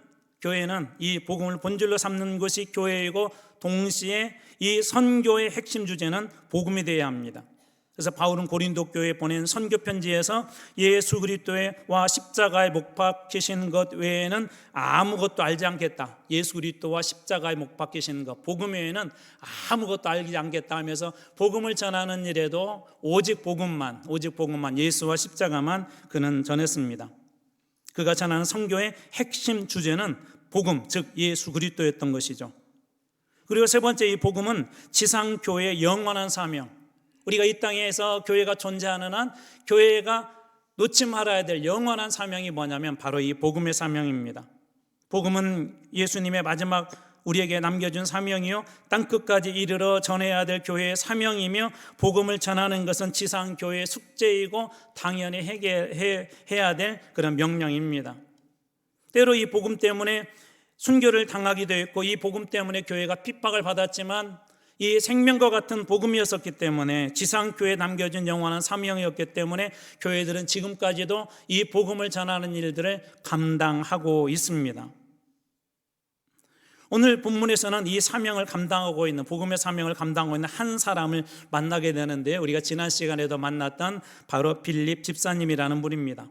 [SPEAKER 2] 이 복음을 본질로 삼는 것이 교회이고 동시에 이 선교의 핵심 주제는 복음이 되어야 합니다. 그래서 바울은 고린도 교회에 보낸 선교 편지에서 예수 그리스도와 십자가에 못 박히신 것 외에는 아무것도 알지 않겠다. 예수 그리스도와 십자가에 못 박히신 것, 복음 외에는 아무것도 알지 않겠다 하면서 복음을 전하는 일에도 오직 복음만, 예수와 십자가만 그는 전했습니다. 그가 전하는 선교의 핵심 주제는 복음, 즉 예수 그리스도였던 것이죠. 그리고 세 번째, 이 복음은 지상교회의 영원한 사명, 우리가 이 땅에서 교회가 존재하는 한 교회가 놓지 말아야 될 영원한 사명이 뭐냐면 바로 이 복음의 사명입니다. 복음은 예수님의 마지막 우리에게 남겨준 사명이요, 땅끝까지 이르러 전해야 될 교회의 사명이며, 복음을 전하는 것은 지상교회의 숙제이고 당연히 해야 될 그런 명령입니다. 때로 이 복음 때문에 순교를 당하기도 했고, 이 복음 때문에 교회가 핍박을 받았지만 이 생명과 같은 복음이었기 때문에, 지상교회에 남겨진 영원한 사명이었기 때문에 교회들은 지금까지도 이 복음을 전하는 일들을 감당하고 있습니다. 오늘 본문에서는 이 사명을 감당하고 있는, 복음의 사명을 감당하고 있는 한 사람을 만나게 되는데, 우리가 지난 시간에도 만났던 바로 빌립 집사님이라는 분입니다.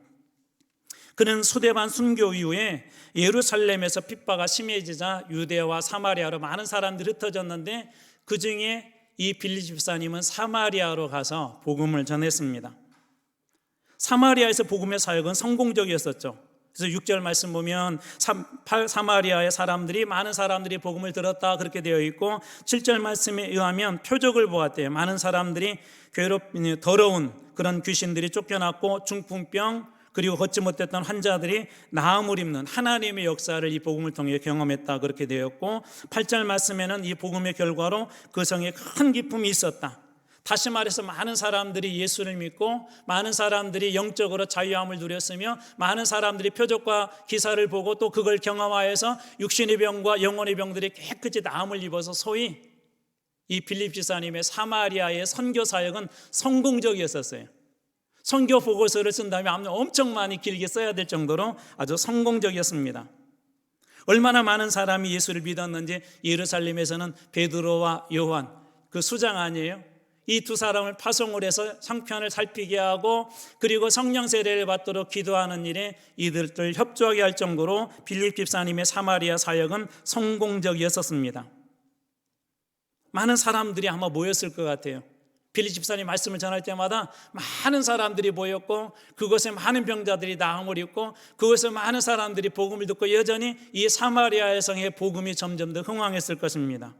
[SPEAKER 2] 그는 수데반 순교 이후에 예루살렘에서 핍박이 심해지자 유대와 사마리아로 많은 사람들이 흩어졌는데, 그 중에 이 빌립 집사님은 사마리아로 가서 복음을 전했습니다. 사마리아에서 복음의 사역은 성공적이었었죠. 그래서 6절 말씀 보면 사마리아의 사람들이, 많은 사람들이 복음을 들었다 그렇게 되어 있고, 7절 말씀에 의하면 표적을 보았대요. 많은 사람들이 더러운 그런 귀신들이 쫓겨났고, 중풍병 그리고 걷지 못했던 환자들이 나음을 입는 하나님의 역사를 이 복음을 통해 경험했다 그렇게 되었고, 8절 말씀에는 이 복음의 결과로 그 성에 큰 기쁨이 있었다. 다시 말해서 많은 사람들이 예수를 믿고, 많은 사람들이 영적으로 자유함을 누렸으며, 많은 사람들이 표적과 기사를 보고 또 그걸 경험하여서 육신의 병과 영혼의 병들이 깨끗이 나음을 입어서 소위 이 빌립 집사님의 사마리아의 선교 사역은 성공적이었었어요. 선교 보고서를 쓴다면 엄청 많이 길게 써야 될 정도로 아주 성공적이었습니다. 얼마나 많은 사람이 예수를 믿었는지 예루살렘에서는 베드로와 요한, 그 수장 아니에요? 이 두 사람을 파송을 해서 상편을 살피게 하고, 그리고 성령 세례를 받도록 기도하는 일에 이들을 협조하게 할 정도로 빌립 집사님의 사마리아 사역은 성공적이었습니다. 많은 사람들이 아마 모였을 것 같아요. 빌립 집사님 말씀을 전할 때마다 많은 사람들이 모였고, 그곳에 많은 병자들이 나음을 입고, 그곳에 많은 사람들이 복음을 듣고, 여전히 이 사마리아의 성의 복음이 점점 더 흥황했을 것입니다.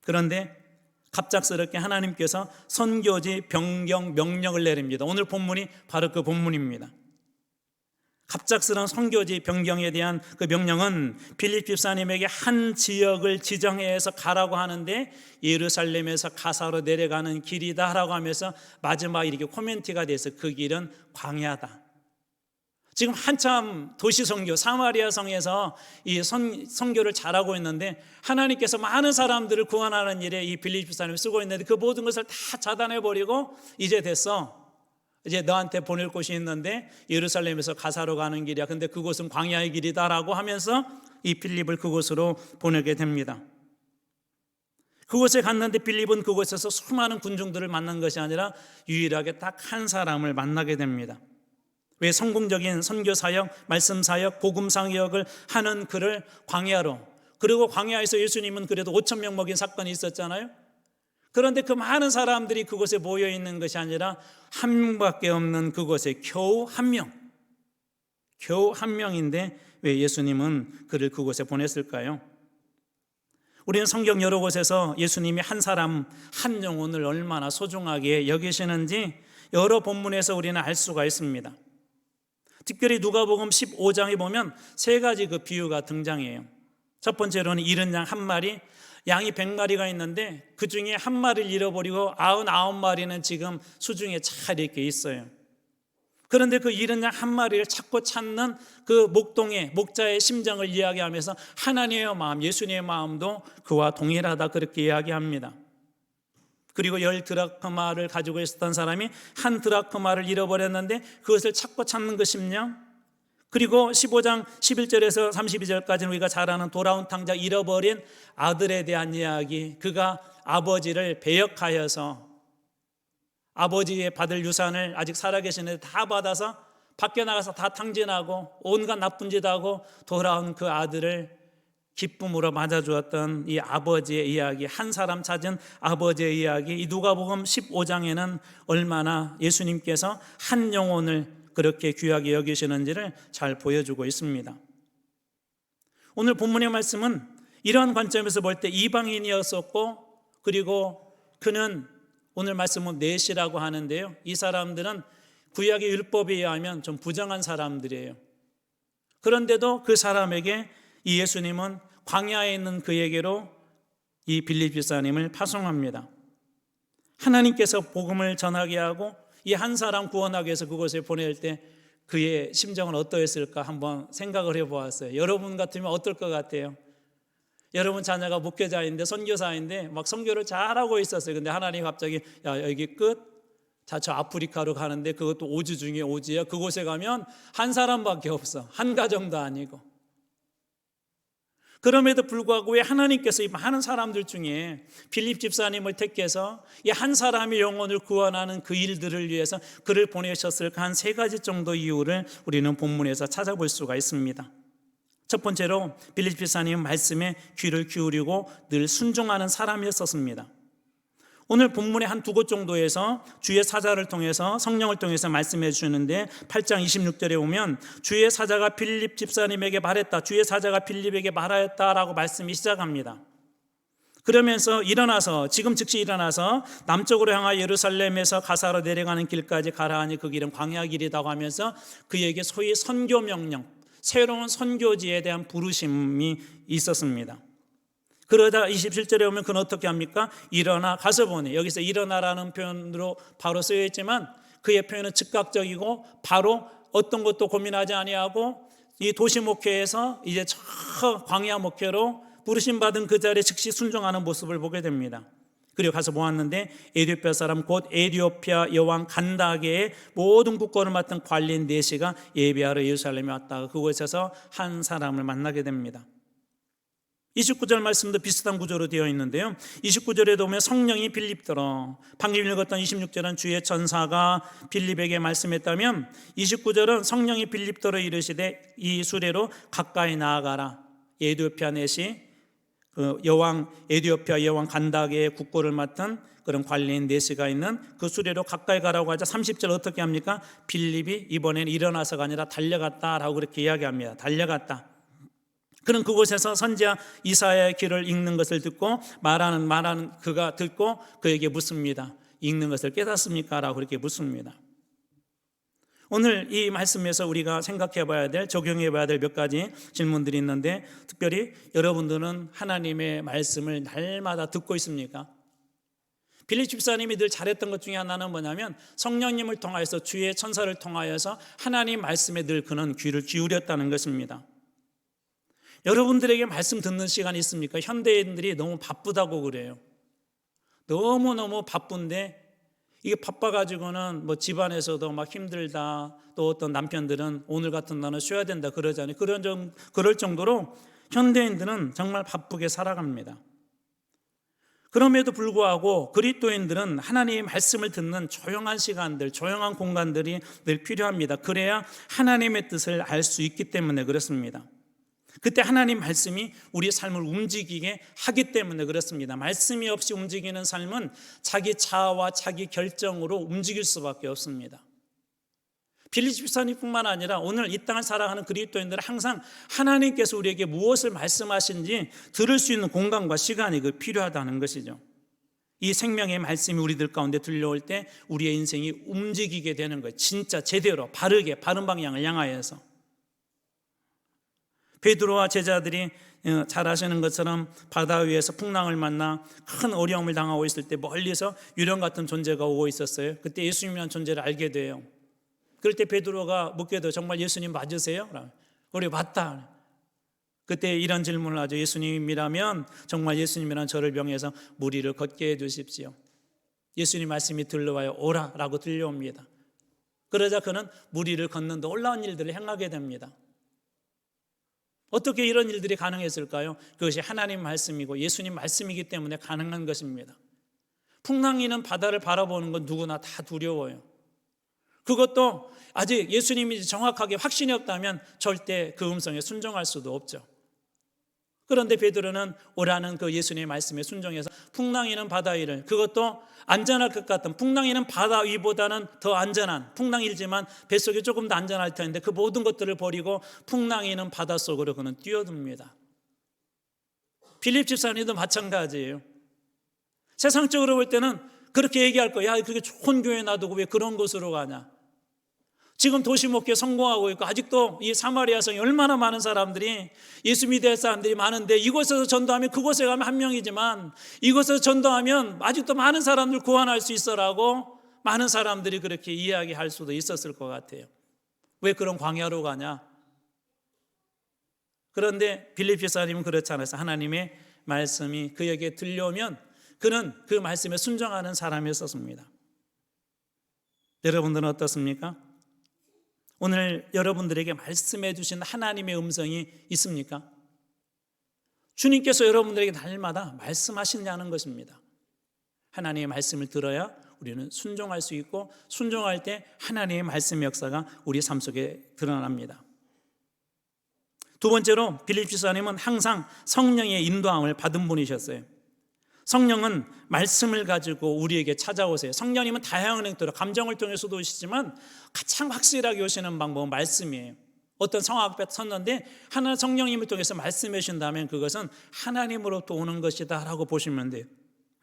[SPEAKER 2] 그런데 갑작스럽게 하나님께서 선교지 변경 명령을 내립니다. 오늘 본문이 바로 그 본문입니다. 갑작스러운 선교지 변경에 대한 그 명령은 빌립 집사님에게 한 지역을 지정해서 가라고 하는데, 예루살렘에서 가사로 내려가는 길이다라고 하면서 마지막 이렇게 코멘트가 돼서 그 길은 광야다. 지금 한참 도시 선교, 사마리아 성에서 이 선교를 잘하고 있는데, 하나님께서 많은 사람들을 구원하는 일에 이 빌립 집사님을 쓰고 있는데, 그 모든 것을 다 차단해버리고, 이제 됐어, 이제 너한테 보낼 곳이 있는데 예루살렘에서 가사로 가는 길이야. 근데 그곳은 광야의 길이다라고 하면서 이 빌립을 그곳으로 보내게 됩니다. 그곳에 갔는데 빌립은 그곳에서 수많은 군중들을 만난 것이 아니라 유일하게 딱 한 사람을 만나게 됩니다. 왜? 성공적인 선교 사역, 말씀 사역, 복음 사역을 하는 그를 광야로, 그리고 광야에서 예수님은 그래도 5,000명 먹인 사건이 있었잖아요. 그런데 그 많은 사람들이 그곳에 모여 있는 것이 아니라 한 명밖에 없는 그곳에 겨우 한 명인데 왜 예수님은 그를 그곳에 보냈을까요? 우리는 성경 여러 곳에서 예수님이 한 사람, 한 영혼을 얼마나 소중하게 여기시는지 여러 본문에서 우리는 알 수가 있습니다. 특별히 누가복음 15장에 보면 세 가지 그 비유가 등장해요. 첫 번째로는 잃은 양 한 마리, 양이 100마리가 있는데 그 중에 한 마리를 잃어버리고 99마리는 지금 수중에 잘 이렇게 있어요. 그런데 그 잃은 양 한 마리를 찾고 찾는 그 목자의 심정을 이야기하면서 하나님의 마음, 예수님의 마음도 그와 동일하다 그렇게 이야기합니다. 그리고 10드라크마를 가지고 있었던 사람이 1드라크마를 잃어버렸는데 그것을 찾고 찾는 그 심령, 그리고 15장 11절에서 32절까지는 우리가 잘 아는 돌아온 탕자, 잃어버린 아들에 대한 이야기, 그가 아버지를 배역하여서 아버지의 받을 유산을 아직 살아계시는데 다 받아서 밖에 나가서 다 탕진하고 온갖 나쁜 짓 하고 돌아온 그 아들을 기쁨으로 맞아주었던 이 아버지의 이야기, 한 사람 찾은 아버지의 이야기, 이 누가복음 15장에는 얼마나 예수님께서 한 영혼을 그렇게 귀하게 여기시는지를 잘 보여주고 있습니다. 오늘 본문의 말씀은 이러한 관점에서 볼 때 이방인이었었고, 그리고 그는 오늘 말씀은 넷이라고 하는데요, 이 사람들은 구약의 율법에 의하면 좀 부정한 사람들이에요. 그런데도 그 사람에게 이 예수님은 광야에 있는 그에게로 이 빌립 집사님을 파송합니다. 하나님께서 복음을 전하게 하고 이 한 사람 구원하기 위해서 그곳에 보낼 때 그의 심정은 어떠했을까 한번 생각을 해보았어요. 여러분 같으면 어떨 것 같아요? 여러분 자녀가 목회자인데 선교사인데 막 선교를 잘하고 있었어요. 근데 하나님이 갑자기 야 여기 끝, 자 저 아프리카로 가는데 그것도 오지 중에 오지야. 그곳에 가면 한 사람밖에 없어. 한 가정도 아니고. 그럼에도 불구하고 왜 하나님께서 이 많은 사람들 중에 빌립 집사님을 택해서 이 한 사람의 영혼을 구원하는 그 일들을 위해서 그를 보내셨을까? 한 세 가지 정도 이유를 우리는 본문에서 찾아볼 수가 있습니다. 첫 번째로 빌립 집사님은 말씀에 귀를 기울이고 늘 순종하는 사람이었습니다. 오늘 본문의 한 두 곳 정도에서 주의 사자를 통해서 성령을 통해서 말씀해 주시는데 8장 26절에 보면 주의 사자가 빌립 집사님에게 말했다. 주의 사자가 빌립에게 말하였다라고 말씀이 시작합니다. 그러면서 일어나서 지금 즉시 일어나서 남쪽으로 향하여 예루살렘에서 가사로 내려가는 길까지 가라 하니 그 길은 광야 길이라고 하면서 그에게 소위 선교 명령, 새로운 선교지에 대한 부르심이 있었습니다. 그러다 27절에 오면 그는 어떻게 합니까? 일어나 가서 보니, 여기서 일어나라는 표현으로 바로 쓰여 있지만 그의 표현은 즉각적이고 바로 어떤 것도 고민하지 아니하고 이 도시 목회에서 이제 저 광야 목회로 부르심 받은 그 자리에 즉시 순종하는 모습을 보게 됩니다. 그리고 가서 보았는데 에디오피아 사람 곧 에디오피아 여왕 간다게의 모든 국권을 맡은 관리인 네시가 예배하러 예루살렘에 왔다가 그곳에서 한 사람을 만나게 됩니다. 29절 말씀도 비슷한 구조로 되어 있는데요. 29절에 보면 성령이 빌립더러, 방금 읽었던 26절은 주의 천사가 빌립에게 말씀했다면 29절은 성령이 빌립더러 이르시되 이 수레로 가까이 나아가라. 에디오피아 넷이 그 에디오피아 여왕 간다게의 국고를 맡은 그런 관리인 넷시가 있는 그 수레로 가까이 가라고 하자 30절 어떻게 합니까? 빌립이 이번엔 일어나서가 아니라 달려갔다라고 그렇게 이야기합니다. 달려갔다. 그는 그곳에서 선지자 이사야의 길을 읽는 것을 듣고 말하는 그가 듣고 그에게 묻습니다. 읽는 것을 깨닫습니까? 라고 그렇게 묻습니다. 오늘 이 말씀에서 우리가 생각해 봐야 될, 적용해 봐야 될 몇 가지 질문들이 있는데 특별히 여러분들은 하나님의 말씀을 날마다 듣고 있습니까? 빌립 집사님이 늘 잘했던 것 중에 하나는 뭐냐면 성령님을 통하여서 주의 천사를 통하여서 하나님 말씀에 늘 그는 귀를 기울였다는 것입니다. 여러분들에게 말씀 듣는 시간이 있습니까? 현대인들이 너무 바쁘다고 그래요. 너무너무 바쁜데 이게 바빠가지고는 뭐 집안에서도 막 힘들다, 또 어떤 남편들은 오늘 같은 날은 쉬어야 된다 그러잖아요. 그럴 정도로 현대인들은 정말 바쁘게 살아갑니다. 그럼에도 불구하고 그리스도인들은 하나님의 말씀을 듣는 조용한 시간들, 조용한 공간들이 늘 필요합니다. 그래야 하나님의 뜻을 알 수 있기 때문에 그렇습니다. 그때 하나님 말씀이 우리의 삶을 움직이게 하기 때문에 그렇습니다. 말씀이 없이 움직이는 삶은 자기 자아와 자기 결정으로 움직일 수밖에 없습니다. 빌립 집사님뿐만 아니라 오늘 이 땅을 살아가는 그리스도인들은 항상 하나님께서 우리에게 무엇을 말씀하신지 들을 수 있는 공간과 시간이 필요하다는 것이죠. 이 생명의 말씀이 우리들 가운데 들려올 때 우리의 인생이 움직이게 되는 거예요. 진짜 제대로 바르게 바른 방향을 향하여서. 베드로와 제자들이 잘 아시는 것처럼 바다 위에서 풍랑을 만나 큰 어려움을 당하고 있을 때 멀리서 유령 같은 존재가 오고 있었어요. 그때 예수님이라는 존재를 알게 돼요. 그럴 때 베드로가 묻게도 정말 예수님 맞으세요? 우리 맞다. 그때 이런 질문을 하죠. 예수님이라면 정말 예수님이란 저를 병해서 무리를 걷게 해 주십시오. 예수님 말씀이 들려와요. 오라 라고 들려옵니다. 그러자 그는 무리를 걷는 놀라운 일들을 행하게 됩니다. 어떻게 이런 일들이 가능했을까요? 그것이 하나님 말씀이고 예수님 말씀이기 때문에 가능한 것입니다. 풍랑이는 바다를 바라보는 건 누구나 다 두려워요. 그것도 아직 예수님이 정확하게 확신이 없다면 절대 그 음성에 순종할 수도 없죠. 그런데 베드로는 오라는 그 예수님의 말씀에 순종해서 풍랑이는 바다 위를, 그것도 안전할 것 같은, 풍랑이는 바다 위보다는 더 안전한, 풍랑이지만 뱃속이 조금 더 안전할 텐데 그 모든 것들을 버리고 풍랑이는 바닷속으로 그는 뛰어듭니다. 빌립 집사님도 마찬가지예요. 세상적으로 볼 때는 그렇게 얘기할 거야. 야, 그게 좋은 교회 놔두고 왜 그런 곳으로 가냐. 지금 도시목회 성공하고 있고 아직도 이 사마리아 성에 얼마나 많은 사람들이 예수 믿을 사람들이 많은데 이곳에서 전도하면 그곳에 가면 한 명이지만 이곳에서 전도하면 아직도 많은 사람들 구원할 수 있어라고 많은 사람들이 그렇게 이야기할 수도 있었을 것 같아요. 왜 그런 광야로 가냐? 그런데 빌립 집사님은 그렇지 않아서 하나님의 말씀이 그에게 들려오면 그는 그 말씀에 순종하는 사람이었습니다. 여러분들은 어떻습니까? 오늘 여러분들에게 말씀해 주신 하나님의 음성이 있습니까? 주님께서 여러분들에게 날마다 말씀하시냐는 것입니다. 하나님의 말씀을 들어야 우리는 순종할 수 있고, 순종할 때 하나님의 말씀의 역사가 우리 삶 속에 드러납니다. 두 번째로 빌립지사님은 항상 성령의 인도함을 받은 분이셨어요. 성령은 말씀을 가지고 우리에게 찾아오세요. 성령님은 다양한 행태로 감정을 통해서도 오시지만 가장 확실하게 오시는 방법은 말씀이에요. 어떤 상황 앞에 섰는데 하나 성령님을 통해서 말씀해 주신다면 그것은 하나님으로부터 오는 것이다 라고 보시면 돼요.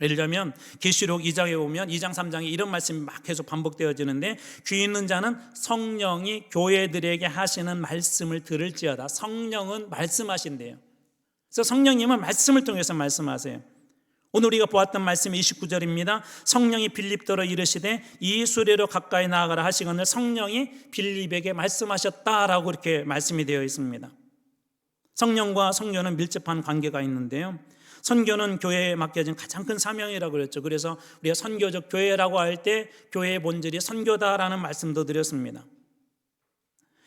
[SPEAKER 2] 예를 들면 계시록 2장에 보면 2장 3장에 이런 말씀이 막 계속 반복되어지는데, 귀 있는 자는 성령이 교회들에게 하시는 말씀을 들을지어다. 성령은 말씀하신대요. 그래서 성령님은 말씀을 통해서 말씀하세요. 오늘 우리가 보았던 말씀이 29절입니다. 성령이 빌립더러 이르시되 이 수레로 가까이 나아가라 하시거늘 성령이 빌립에게 말씀하셨다라고 이렇게 말씀이 되어 있습니다. 성령과 선교는 밀접한 관계가 있는데요, 선교는 교회에 맡겨진 가장 큰 사명이라고 그랬죠. 그래서 우리가 선교적 교회라고 할 때 교회의 본질이 선교다라는 말씀도 드렸습니다.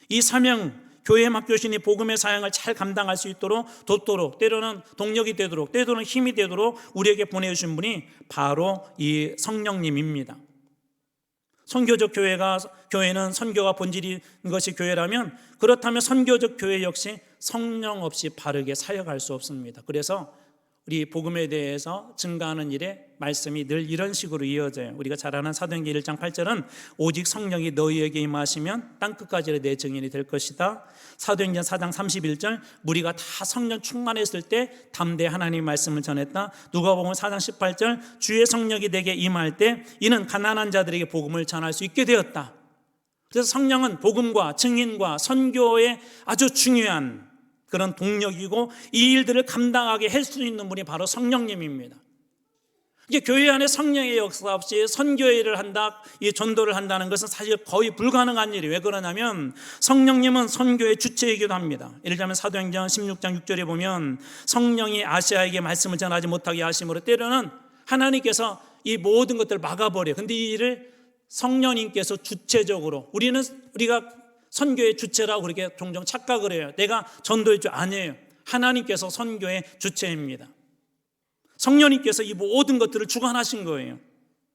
[SPEAKER 2] 이 사명, 교회에 맡겨주신 복음의 사역을 잘 감당할 수 있도록 돕도록, 때로는 동력이 되도록, 때로는 힘이 되도록 우리에게 보내주신 분이 바로 이 성령님입니다. 선교적 교회는 선교가 본질인 것이 교회라면, 그렇다면 선교적 교회 역시 성령 없이 바르게 사역할 수 없습니다. 그래서 우리 복음에 대해서 증가하는 일에 말씀이 늘 이런 식으로 이어져요. 우리가 잘 아는 사도행전 1장 8절은 오직 성령이 너희에게 임하시면 땅끝까지 내 증인이 될 것이다. 사도행전 4장 31절 우리가 다 성령 충만했을 때 담대히 하나님의 말씀을 전했다. 누가복음 4장 18절 주의 성령이 내게 임할 때 이는 가난한 자들에게 복음을 전할 수 있게 되었다. 그래서 성령은 복음과 증인과 선교에 아주 중요한 그런 동력이고, 이 일들을 감당하게 할 수 있는 분이 바로 성령님입니다. 이게 교회 안에 성령의 역사 없이 선교의 일을 한다, 이 전도를 한다는 것은 사실 거의 불가능한 일이에요. 왜 그러냐면 성령님은 선교의 주체이기도 합니다. 예를 들면 사도행전 16장 6절에 보면 성령이 아시아에게 말씀을 전하지 못하게 하심으로 때로는 하나님께서 이 모든 것들을 막아버려요. 근데 이 일을 성령님께서 주체적으로, 우리가 선교의 주체라고 그렇게 종종 착각을 해요. 내가 전도의 주 아니에요. 하나님께서 선교의 주체입니다. 성령님께서 이 모든 것들을 주관하신 거예요.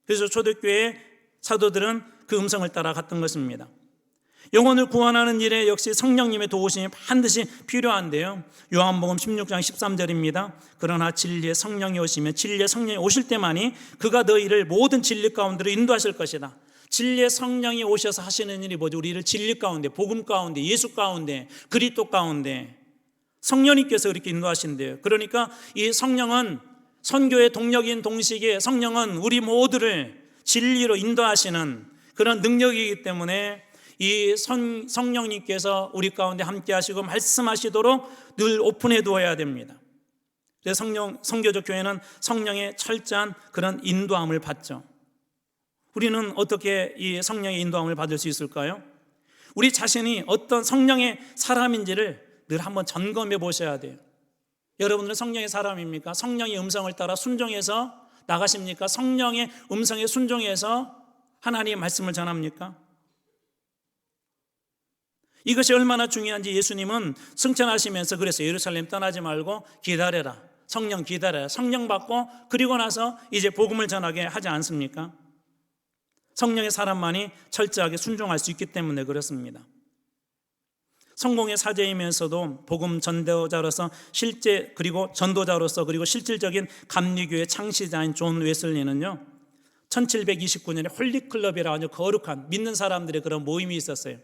[SPEAKER 2] 그래서 초대교회 사도들은 그 음성을 따라갔던 것입니다. 영혼을 구원하는 일에 역시 성령님의 도우심이 반드시 필요한데요, 요한복음 16장 13절입니다. 그러나 진리의 성령이 오시면, 진리의 성령이 오실 때만이 그가 너희를 모든 진리 가운데로 인도하실 것이다. 진리의 성령이 오셔서 하시는 일이 뭐죠? 우리를 진리 가운데, 복음 가운데, 예수 가운데, 그리스도 가운데 성령님께서 이렇게 인도하신대요. 그러니까 이 성령은 선교의 동력인 동시기에 성령은 우리 모두를 진리로 인도하시는 그런 능력이기 때문에 이 성령님께서 우리 가운데 함께 하시고 말씀하시도록 늘 오픈해 두어야 됩니다. 그래서 선교적 교회는 성령의 철저한 그런 인도함을 받죠. 우리는 어떻게 이 성령의 인도함을 받을 수 있을까요? 우리 자신이 어떤 성령의 사람인지를 늘 한번 점검해 보셔야 돼요. 여러분들은 성령의 사람입니까? 성령의 음성을 따라 순종해서 나가십니까? 성령의 음성에 순종해서 하나님의 말씀을 전합니까? 이것이 얼마나 중요한지 예수님은 승천하시면서 그래서 예루살렘 떠나지 말고 기다려라. 성령 기다려라. 성령 받고 그리고 나서 이제 복음을 전하게 하지 않습니까? 성령의 사람만이 철저하게 순종할 수 있기 때문에 그렇습니다. 성공의 사제이면서도 복음 전도자로서 그리고 전도자로서 그리고 실질적인 감리교의 창시자인 존 웨슬리는요, 1729년에 홀리클럽이라고 아주 거룩한 믿는 사람들의 그런 모임이 있었어요.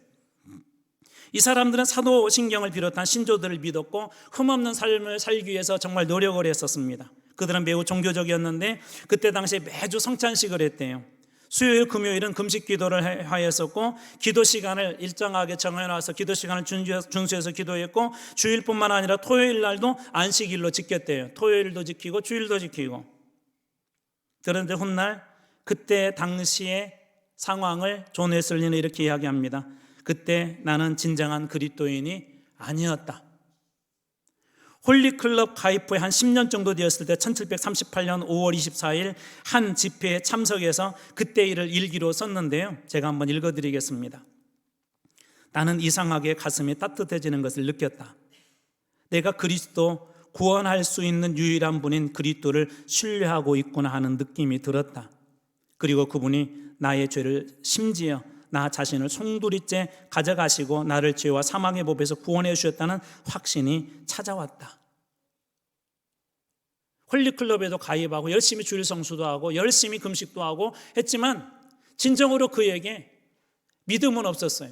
[SPEAKER 2] 이 사람들은 사도신경을 비롯한 신조들을 믿었고 흠없는 삶을 살기 위해서 정말 노력을 했었습니다. 그들은 매우 종교적이었는데 그때 당시에 매주 성찬식을 했대요. 수요일 금요일은 금식 기도를 하였었고, 기도 시간을 일정하게 정해놔서 기도 시간을 준수해서 기도했고, 주일뿐만 아니라 토요일 날도 안식일로 지켰대요. 토요일도 지키고 주일도 지키고. 그런데 훗날 그때 당시의 상황을 존 웨슬리는 이렇게 이야기합니다. 그때 나는 진정한 그리스도인이 아니었다. 홀리클럽 가입 후에 한 10년 정도 되었을 때 1738년 5월 24일 한 집회에 참석해서 그때 일을 일기로 썼는데요, 제가 한번 읽어드리겠습니다. 나는 이상하게 가슴이 따뜻해지는 것을 느꼈다. 내가 그리스도 구원할 수 있는 유일한 분인 그리스도를 신뢰하고 있구나 하는 느낌이 들었다. 그리고 그분이 나의 죄를 심지어 나 자신을 송두리째 가져가시고 나를 죄와 사망의 법에서 구원해 주셨다는 확신이 찾아왔다. 홀리클럽에도 가입하고 열심히 주일 성수도 하고 열심히 금식도 하고 했지만 진정으로 그에게 믿음은 없었어요.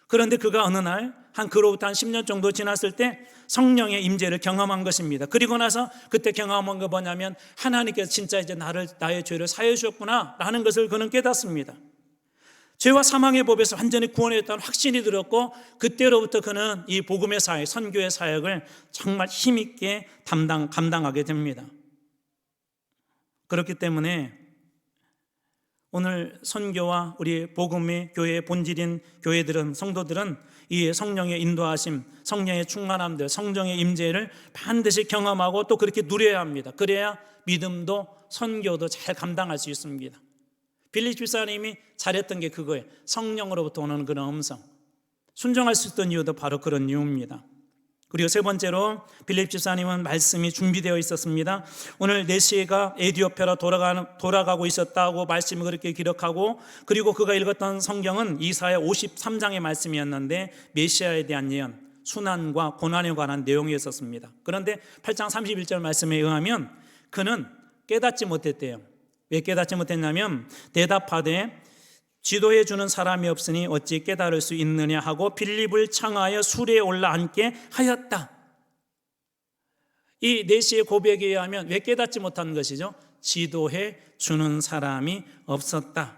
[SPEAKER 2] 그런데 그가 어느 날 그로부터 한 10년 정도 지났을 때 성령의 임재를 경험한 것입니다. 그리고 나서 그때 경험한 거 뭐냐면 하나님께서 진짜 이제 나의 죄를 사해 주셨구나 라는 것을 그는 깨닫습니다. 죄와 사망의 법에서 완전히 구원했다는 확신이 들었고 그때로부터 그는 이 복음의 사역, 선교의 사역을 정말 힘있게 감당하게 됩니다. 그렇기 때문에 오늘 선교와 우리 복음의 교회의 본질인 교회들은, 성도들은 이 성령의 인도하심, 성령의 충만함들, 성령의 임재를 반드시 경험하고 또 그렇게 누려야 합니다. 그래야 믿음도 선교도 잘 감당할 수 있습니다. 빌립 집사님이 잘했던 게 그거예요. 성령으로부터 오는 그런 음성, 순종할 수 있던 이유도 바로 그런 이유입니다. 그리고 세 번째로 빌립 집사님은 말씀이 준비되어 있었습니다. 오늘 4시가 에디오피아로 돌아가고 있었다고 말씀을 그렇게 기록하고, 그리고 그가 읽었던 성경은 이사야 53장의 말씀이었는데 메시아에 대한 예언, 순환과 고난에 관한 내용이었습니다. 그런데 8장 31절 말씀에 의하면 그는 깨닫지 못했대요. 왜 깨닫지 못했냐면 대답하되 지도해 주는 사람이 없으니 어찌 깨달을 수 있느냐 하고 빌립을 청하여 수레에 올라앉게 하였다. 이 4시의 고백에 의하면 왜 깨닫지 못한 것이죠? 지도해 주는 사람이 없었다.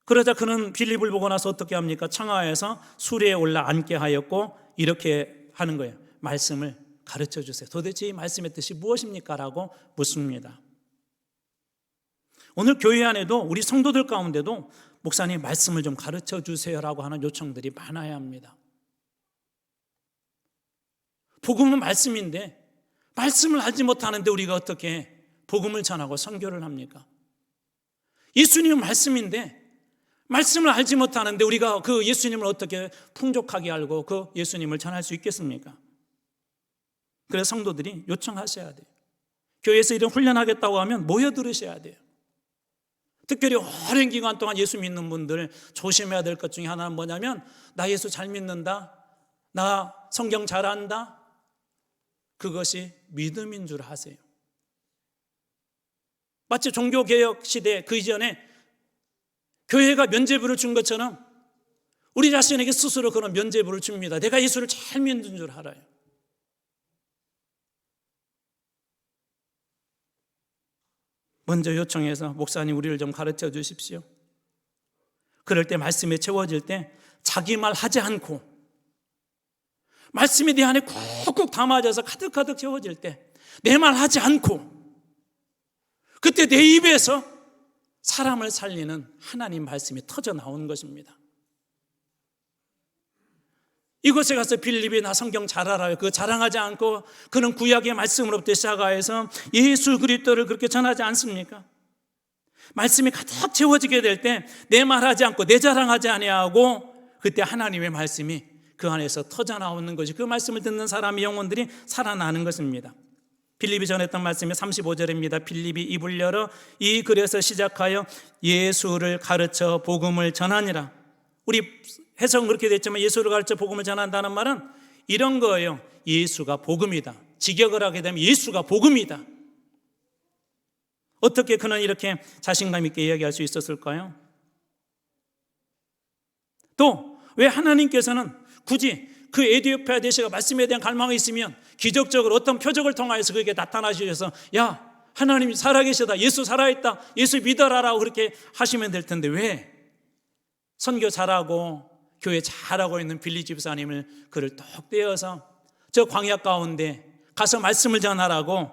[SPEAKER 2] 그러자 그는 빌립을 보고 나서 어떻게 합니까? 청하여서 수레에 올라앉게 하였고 이렇게 하는 거예요. 말씀을 가르쳐 주세요. 도대체 이 말씀의 뜻이 무엇입니까? 라고 묻습니다. 오늘 교회 안에도 우리 성도들 가운데도 목사님 말씀을 좀 가르쳐 주세요라고 하는 요청들이 많아야 합니다. 복음은 말씀인데 말씀을 알지 못하는데 우리가 어떻게 복음을 전하고 선교를 합니까? 예수님은 말씀인데 말씀을 알지 못하는데 우리가 그 예수님을 어떻게 풍족하게 알고 그 예수님을 전할 수 있겠습니까? 그래서 성도들이 요청하셔야 돼요. 교회에서 이런 훈련하겠다고 하면 모여 들으셔야 돼요. 특별히 오랜 기간 동안 예수 믿는 분들 조심해야 될 것 중에 하나는 뭐냐면 나 예수 잘 믿는다, 나 성경 잘 안다, 그것이 믿음인 줄 아세요. 마치 종교개혁 시대 그 이전에 교회가 면죄부를 준 것처럼 우리 자신에게 스스로 그런 면죄부를 줍니다. 내가 예수를 잘 믿는 줄 알아요. 먼저 요청해서 목사님 우리를 좀 가르쳐 주십시오. 그럴 때 말씀에 채워질 때 자기 말 하지 않고 말씀이 내 안에 콕콕 담아져서 가득가득 채워질 때 내 말 하지 않고 그때 내 입에서 사람을 살리는 하나님 말씀이 터져 나오는 것입니다. 이곳에 가서 빌립이 나 성경 잘 알아요. 그거 자랑하지 않고 그는 구약의 말씀으로부터 시작해서 예수 그리스도를 그렇게 전하지 않습니까? 말씀이 가득 채워지게 될 때 내 말하지 않고 내 자랑하지 아니하고 그때 하나님의 말씀이 그 안에서 터져 나오는 것이 그 말씀을 듣는 사람의 영혼들이 살아나는 것입니다. 빌립이 전했던 말씀이 35절입니다. 빌립이 입을 열어 이 글에서 시작하여 예수를 가르쳐 복음을 전하니라. 우리 해석은 그렇게 됐지만 예수를 가르쳐 복음을 전한다는 말은 이런 거예요. 예수가 복음이다. 직역을 하게 되면 예수가 복음이다. 어떻게 그는 이렇게 자신감 있게 이야기할 수 있었을까요? 또 왜 하나님께서는 굳이 그 에디오피아 대시가 말씀에 대한 갈망이 있으면 기적적으로 어떤 표적을 통하여서 그에게 나타나셔서 야 하나님이 살아계시다, 예수 살아있다, 예수 믿어라라고 그렇게 하시면 될 텐데 왜 선교 잘하고 교회 잘하고 있는 빌립 집사님을 그를 톡 떼어서 저 광야 가운데 가서 말씀을 전하라고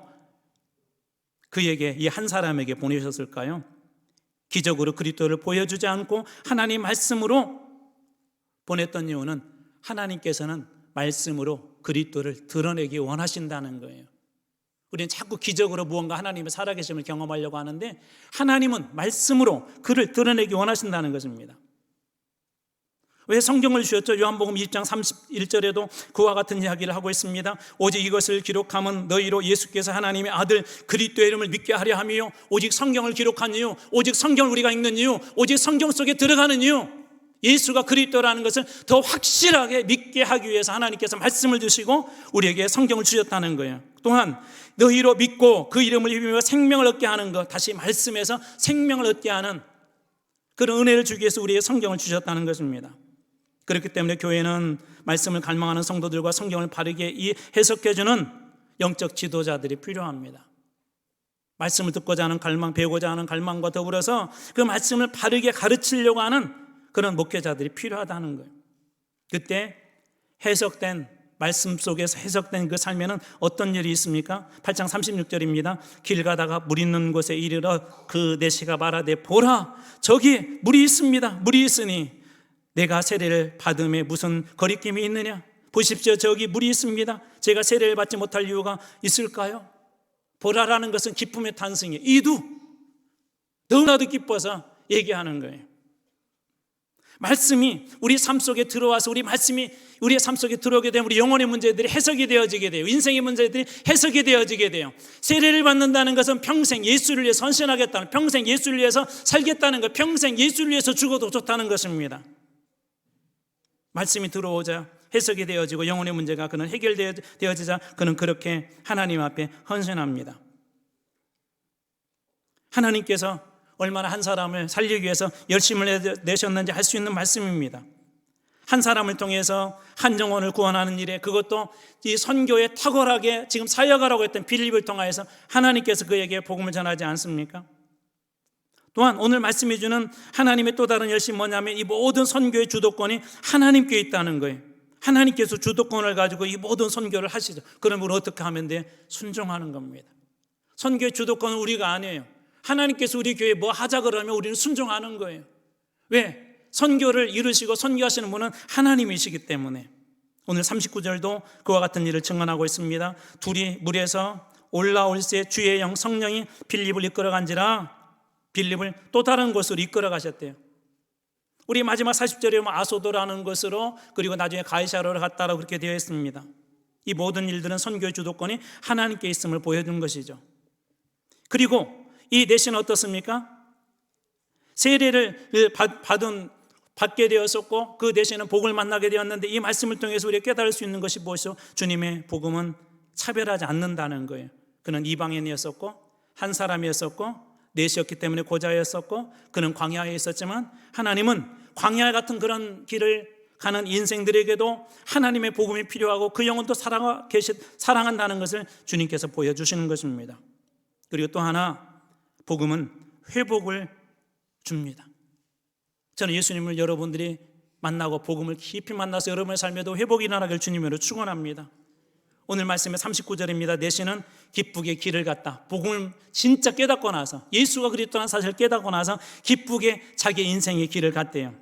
[SPEAKER 2] 그에게 이 한 사람에게 보내셨을까요? 기적으로 그리스도를 보여주지 않고 하나님 말씀으로 보냈던 이유는 하나님께서는 말씀으로 그리스도를 드러내기 원하신다는 거예요. 우리는 자꾸 기적으로 무언가 하나님의 살아계심을 경험하려고 하는데 하나님은 말씀으로 그를 드러내기 원하신다는 것입니다. 왜 성경을 주셨죠? 요한복음 2장 31절에도 그와 같은 이야기를 하고 있습니다. 오직 이것을 기록함은 너희로 예수께서 하나님의 아들 그리스도의 이름을 믿게 하려 함이요, 오직 성경을 기록한 이유, 오직 성경을 우리가 읽는 이유, 오직 성경 속에 들어가는 이유, 예수가 그리스도라는 것을 더 확실하게 믿게 하기 위해서 하나님께서 말씀을 주시고 우리에게 성경을 주셨다는 거예요. 또한 너희로 믿고 그 이름을 입으며 생명을 얻게 하는 것, 다시 말씀에서 생명을 얻게 하는 그런 은혜를 주기 위해서 우리에게 성경을 주셨다는 것입니다. 그렇기 때문에 교회는 말씀을 갈망하는 성도들과 성경을 바르게 해석해주는 영적 지도자들이 필요합니다. 말씀을 듣고자 하는 갈망, 배우고자 하는 갈망과 더불어서 그 말씀을 바르게 가르치려고 하는 그런 목회자들이 필요하다는 거예요. 그때 해석된 말씀 속에서 해석된 그 삶에는 어떤 일이 있습니까? 8장 36절입니다. 길 가다가 물 있는 곳에 이르러 그 내시가 말하되 보라, 저기 물이 있습니다. 물이 있으니 내가 세례를 받음에 무슨 거리낌이 있느냐? 보십시오, 저기 물이 있습니다. 제가 세례를 받지 못할 이유가 있을까요? 보라라는 것은 기쁨의 탄생이에요. 이두 너무나도 기뻐서 얘기하는 거예요. 말씀이 우리 삶 속에 들어와서 우리 말씀이 우리의 삶 속에 들어오게 되면 우리 영혼의 문제들이 해석이 되어지게 돼요. 인생의 문제들이 해석이 되어지게 돼요. 세례를 받는다는 것은 평생 예수를 위해서 헌신하겠다는, 평생 예수를 위해서 살겠다는 것, 평생 예수를 위해서 죽어도 좋다는 것입니다. 말씀이 들어오자 해석이 되어지고 영혼의 문제가 그는 해결되어지자 그는 그렇게 하나님 앞에 헌신합니다. 하나님께서 얼마나 한 사람을 살리기 위해서 열심을 내셨는지 할 수 있는 말씀입니다. 한 사람을 통해서 한 영혼을 구원하는 일에, 그것도 이 선교에 탁월하게 지금 사역하라고 했던 빌립을 통하여서 하나님께서 그에게 복음을 전하지 않습니까? 또한 오늘 말씀해 주는 하나님의 또 다른 열심이 뭐냐면 이 모든 선교의 주도권이 하나님께 있다는 거예요. 하나님께서 주도권을 가지고 이 모든 선교를 하시죠. 그러면 어떻게 하면 돼요? 순종하는 겁니다. 선교의 주도권은 우리가 아니에요. 하나님께서 우리 교회에 뭐 하자 그러면 우리는 순종하는 거예요. 왜? 선교를 이루시고 선교하시는 분은 하나님이시기 때문에. 오늘 39절도 그와 같은 일을 증언하고 있습니다. 둘이 물에서 올라올새 주의 영 성령이 빌립을 이끌어간지라 빌립을 또 다른 곳으로 이끌어 가셨대요. 우리 마지막 40절에 보면 아소도라는 곳으로, 그리고 나중에 가이사로를 갔다라고 그렇게 되어 있습니다. 이 모든 일들은 선교의 주도권이 하나님께 있음을 보여준 것이죠. 그리고 이 내시는 어떻습니까? 세례를 받게 되었었고 그 내시는 복을 만나게 되었는데, 이 말씀을 통해서 우리가 깨달을 수 있는 것이 무엇이죠? 주님의 복음은 차별하지 않는다는 거예요. 그는 이방인이었었고 한 사람이었었고 내시였기 때문에 고자였었고 그는 광야에 있었지만, 하나님은 광야 같은 그런 길을 가는 인생들에게도 하나님의 복음이 필요하고 그 영혼도 사랑한다는 것을 주님께서 보여주시는 것입니다. 그리고 또 하나, 복음은 회복을 줍니다. 저는 예수님을 여러분들이 만나고 복음을 깊이 만나서 여러분의 삶에도 회복이 일어나길 주님으로 축원합니다. 오늘 말씀의 39절입니다. 내시는 기쁘게 길을 갔다. 복음을 진짜 깨닫고 나서, 예수가 그리스도라는 사실을 깨닫고 나서 기쁘게 자기 인생의 길을 갔대요.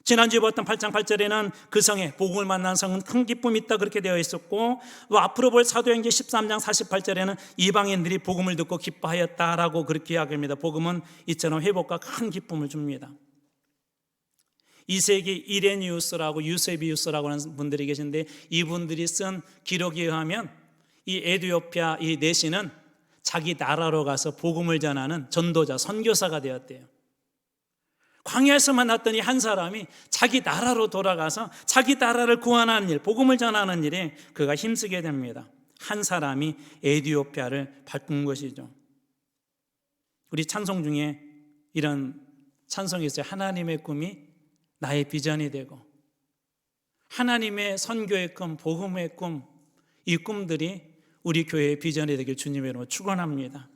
[SPEAKER 2] 지난주에 봤던 8장 8절에는 그 성에, 복음을 만난 성은 큰 기쁨이 있다 그렇게 되어 있었고, 또 앞으로 볼 사도행전 13장 48절에는 이방인들이 복음을 듣고 기뻐하였다라고 그렇게 이야기합니다. 복음은 이처럼 회복과 큰 기쁨을 줍니다. 2세기 이레니우스라고 유세비우스라고 하는 분들이 계신데, 이분들이 쓴 기록에 의하면 이 에티오피아 이 내시는 자기 나라로 가서 복음을 전하는 전도자, 선교사가 되었대요. 광야에서 만났더니 한 사람이 자기 나라로 돌아가서 자기 나라를 구원하는 일, 복음을 전하는 일에 그가 힘쓰게 됩니다. 한 사람이 에티오피아를 바꾼 것이죠. 우리 찬송 중에 이런 찬송이 있어요. 하나님의 꿈이 나의 비전이 되고, 하나님의 선교의 꿈, 복음의 꿈, 이 꿈들이 우리 교회의 비전이 되길 주님의 이름으로 축원합니다.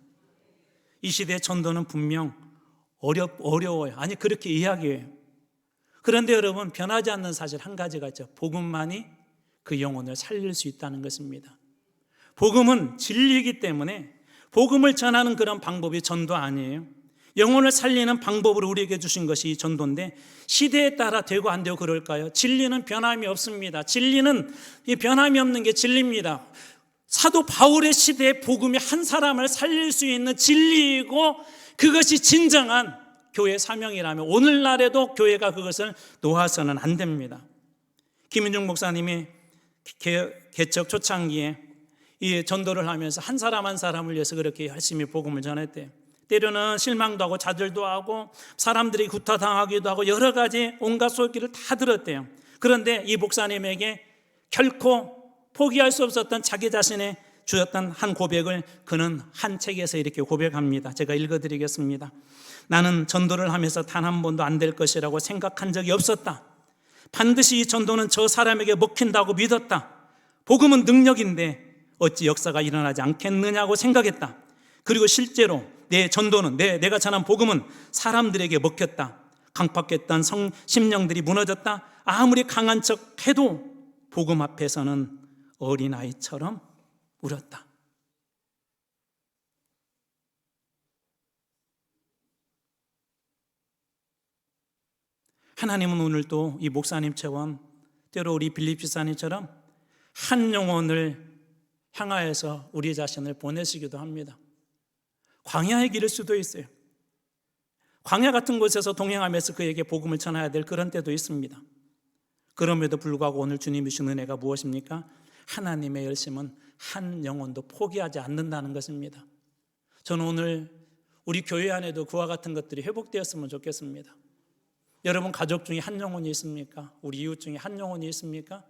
[SPEAKER 2] 이 시대의 전도는 분명 어려워요. 아니, 그렇게 이야기해요. 그런데 여러분, 변하지 않는 사실 한 가지가 있죠. 복음만이 그 영혼을 살릴 수 있다는 것입니다. 복음은 진리이기 때문에 복음을 전하는 그런 방법이 전도 아니에요. 영혼을 살리는 방법으로 우리에게 주신 것이 이 전도인데, 시대에 따라 되고 안 되고 그럴까요? 진리는 변함이 없습니다. 진리는 이 변함이 없는 게 진리입니다. 사도 바울의 시대의 복음이 한 사람을 살릴 수 있는 진리이고, 그것이 진정한 교회 사명이라면 오늘날에도 교회가 그것을 놓아서는 안 됩니다. 김윤중 목사님이 개척 초창기에 이 전도를 하면서 한 사람 한 사람을 위해서 그렇게 열심히 복음을 전했대요. 때로는 실망도 하고 좌절도 하고 사람들이 구타당하기도 하고 여러 가지 온갖 소리를 다 들었대요. 그런데 이 목사님에게 결코 포기할 수 없었던 자기 자신의 주었던 한 고백을 그는 한 책에서 이렇게 고백합니다. 제가 읽어드리겠습니다. 나는 전도를 하면서 단 한 번도 안 될 것이라고 생각한 적이 없었다. 반드시 이 전도는 저 사람에게 먹힌다고 믿었다. 복음은 능력인데 어찌 역사가 일어나지 않겠느냐고 생각했다. 그리고 실제로 내 전도는 내가 전한 복음은 사람들에게 먹혔다. 강팍했던 심령들이 무너졌다. 아무리 강한 척 해도 복음 앞에서는 어린아이처럼 울었다. 하나님은 오늘도 이 목사님처럼 때로 우리 빌립 집사님처럼 한 영혼을 향하여서 우리 자신을 보내시기도 합니다. 광야의 길일 수도 있어요. 광야 같은 곳에서 동행하면서 그에게 복음을 전해야 될 그런 때도 있습니다. 그럼에도 불구하고 오늘 주님이 주신 은혜가 무엇입니까? 하나님의 열심은 한 영혼도 포기하지 않는다는 것입니다. 저는 오늘 우리 교회 안에도 그와 같은 것들이 회복되었으면 좋겠습니다. 여러분 가족 중에 한 영혼이 있습니까? 우리 이웃 중에 한 영혼이 있습니까?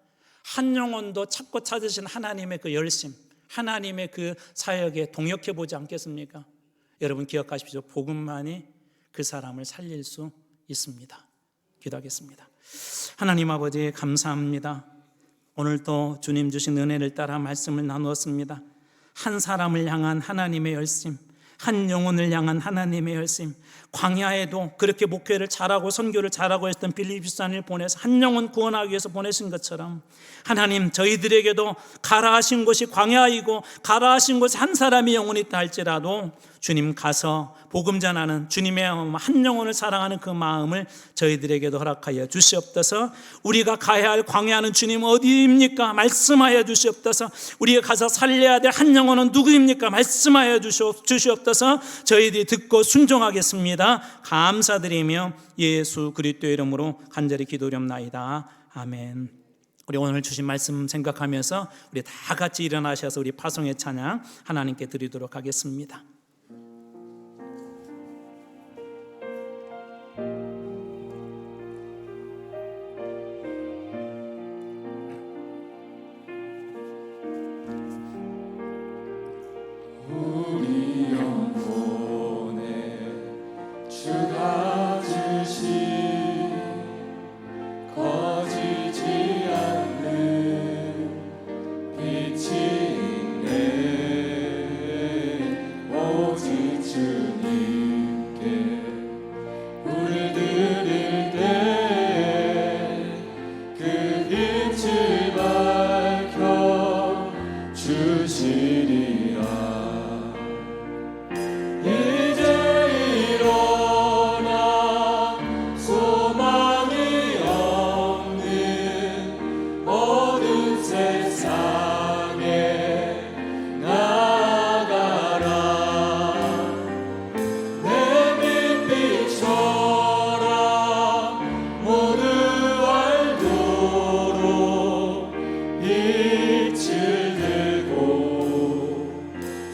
[SPEAKER 2] 한 영혼도 찾고 찾으신 하나님의 그 열심, 하나님의 그 사역에 동역해 보지 않겠습니까? 여러분 기억하십시오. 복음만이 그 사람을 살릴 수 있습니다. 기도하겠습니다. 하나님 아버지 감사합니다. 오늘도 주님 주신 은혜를 따라 말씀을 나누었습니다. 한 사람을 향한 하나님의 열심, 한 영혼을 향한 하나님의 열심, 광야에도 그렇게 목회를 잘하고 선교를 잘하고 했던 빌립 집사님을 보내서 한 영혼 구원하기 위해서 보내신 것처럼 하나님 저희들에게도 가라 하신 곳이 광야이고 가라 하신 곳에 한 사람의 영혼이 있다 할지라도 주님 가서 복음 전하는 주님의 한 영혼을 사랑하는 그 마음을 저희들에게도 허락하여 주시옵소서. 우리가 가야 할 광야는 주님 어디입니까? 말씀하여 주시옵소서. 우리가 가서 살려야 될 한 영혼은 누구입니까? 말씀하여 주시옵소서. 저희들이 듣고 순종하겠습니다. 감사드리며 예수 그리스도의 이름으로 간절히 기도드립나이다. 아멘. 우리 오늘 주신 말씀 생각하면서 우리 다 같이 일어나셔서 우리 파송의 찬양 하나님께 드리도록 하겠습니다.
[SPEAKER 1] 우리 영혼에 주가 주신 거지지 않는 빛이 있네. 오직 주님께 물들일 때 그 빛을 밝혀 주시리라. 이제 일어나 소망이 없는 어두운 세상에 나아가라. 내 빛빛처럼 모두 알도록 빛을 들고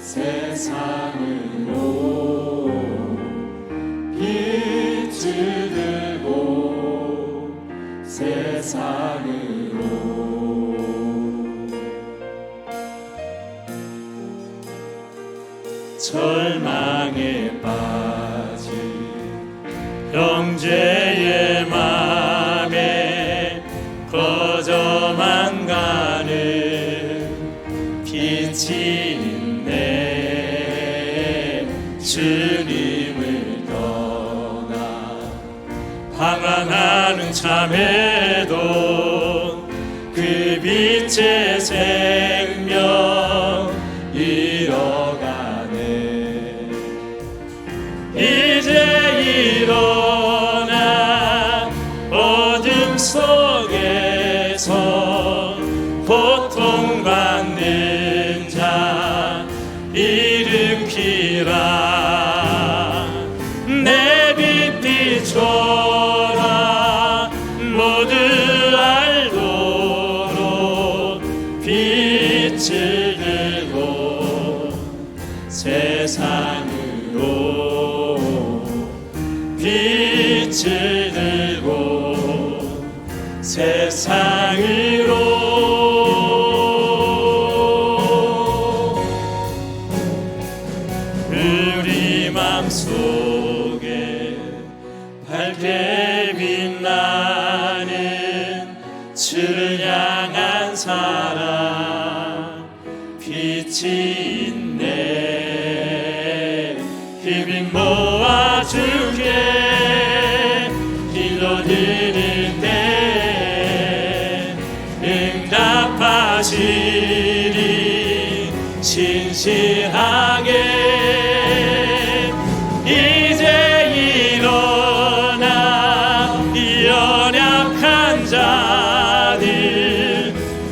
[SPEAKER 1] 세상으로 빛을 들고 세상으로 절망에 빠진 형제의 맘에 꺼져만 가는 빛이 있네. 주님을 떠나 방황하는 참에도 그 빛의 생명 잃어가네. 이제 일어나 어둠 속에서 고통받는 자 일으키라. 내 빛
[SPEAKER 2] 세상으로 우리 맘속에 밝게 빛나는 주를 향한 사랑 빛이 있네. 휘빈 모아줄게 빌어드릴 때 응답하시리 신실하게. 이제 일어나 연약한 자들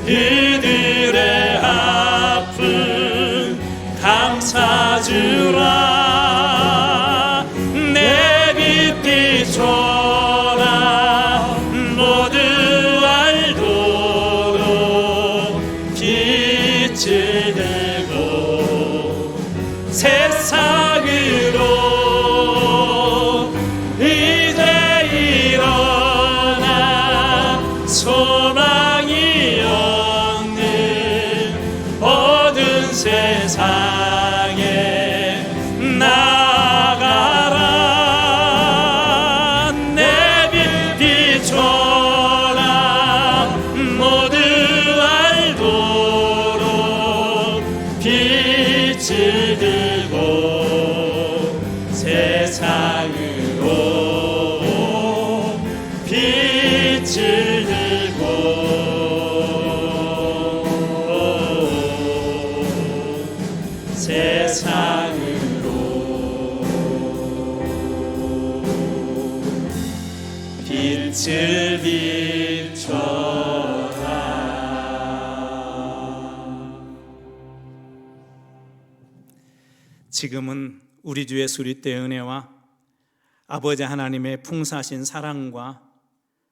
[SPEAKER 2] 그들의 아픔 감싸주라. 내 빛 비춰라 모두 알도록 빛을 들고 세상으로 이제 일어나 소망이 없는 어두운 세상에 나가라. 내 빛 비춰라 모두 알도록 빛을 들고 세상으로 빛을 들고 세상으로 빛을 비춰라. 지금은 우리 주 예수 그리스도의 은혜와 아버지 하나님의 풍성하신 사랑과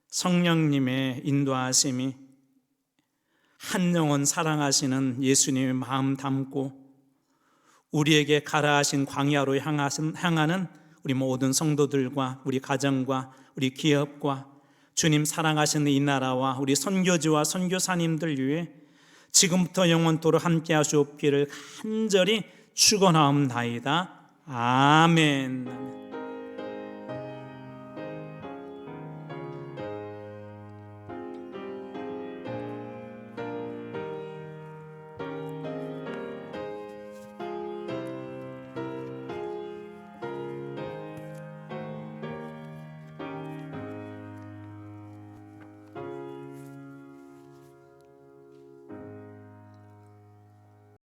[SPEAKER 2] 성령님의 인도하심이 한 영혼 사랑하시는 예수님의 마음 담고 우리에게 가라 하신 광야로 향하는 우리 모든 성도들과 우리 가정과 우리 기업과 주님 사랑하시는 이 나라와 우리 선교주와 선교사님들 위해 지금부터 영원토록 함께 하시옵기를 간절히 축원하옵나이다. 아멘.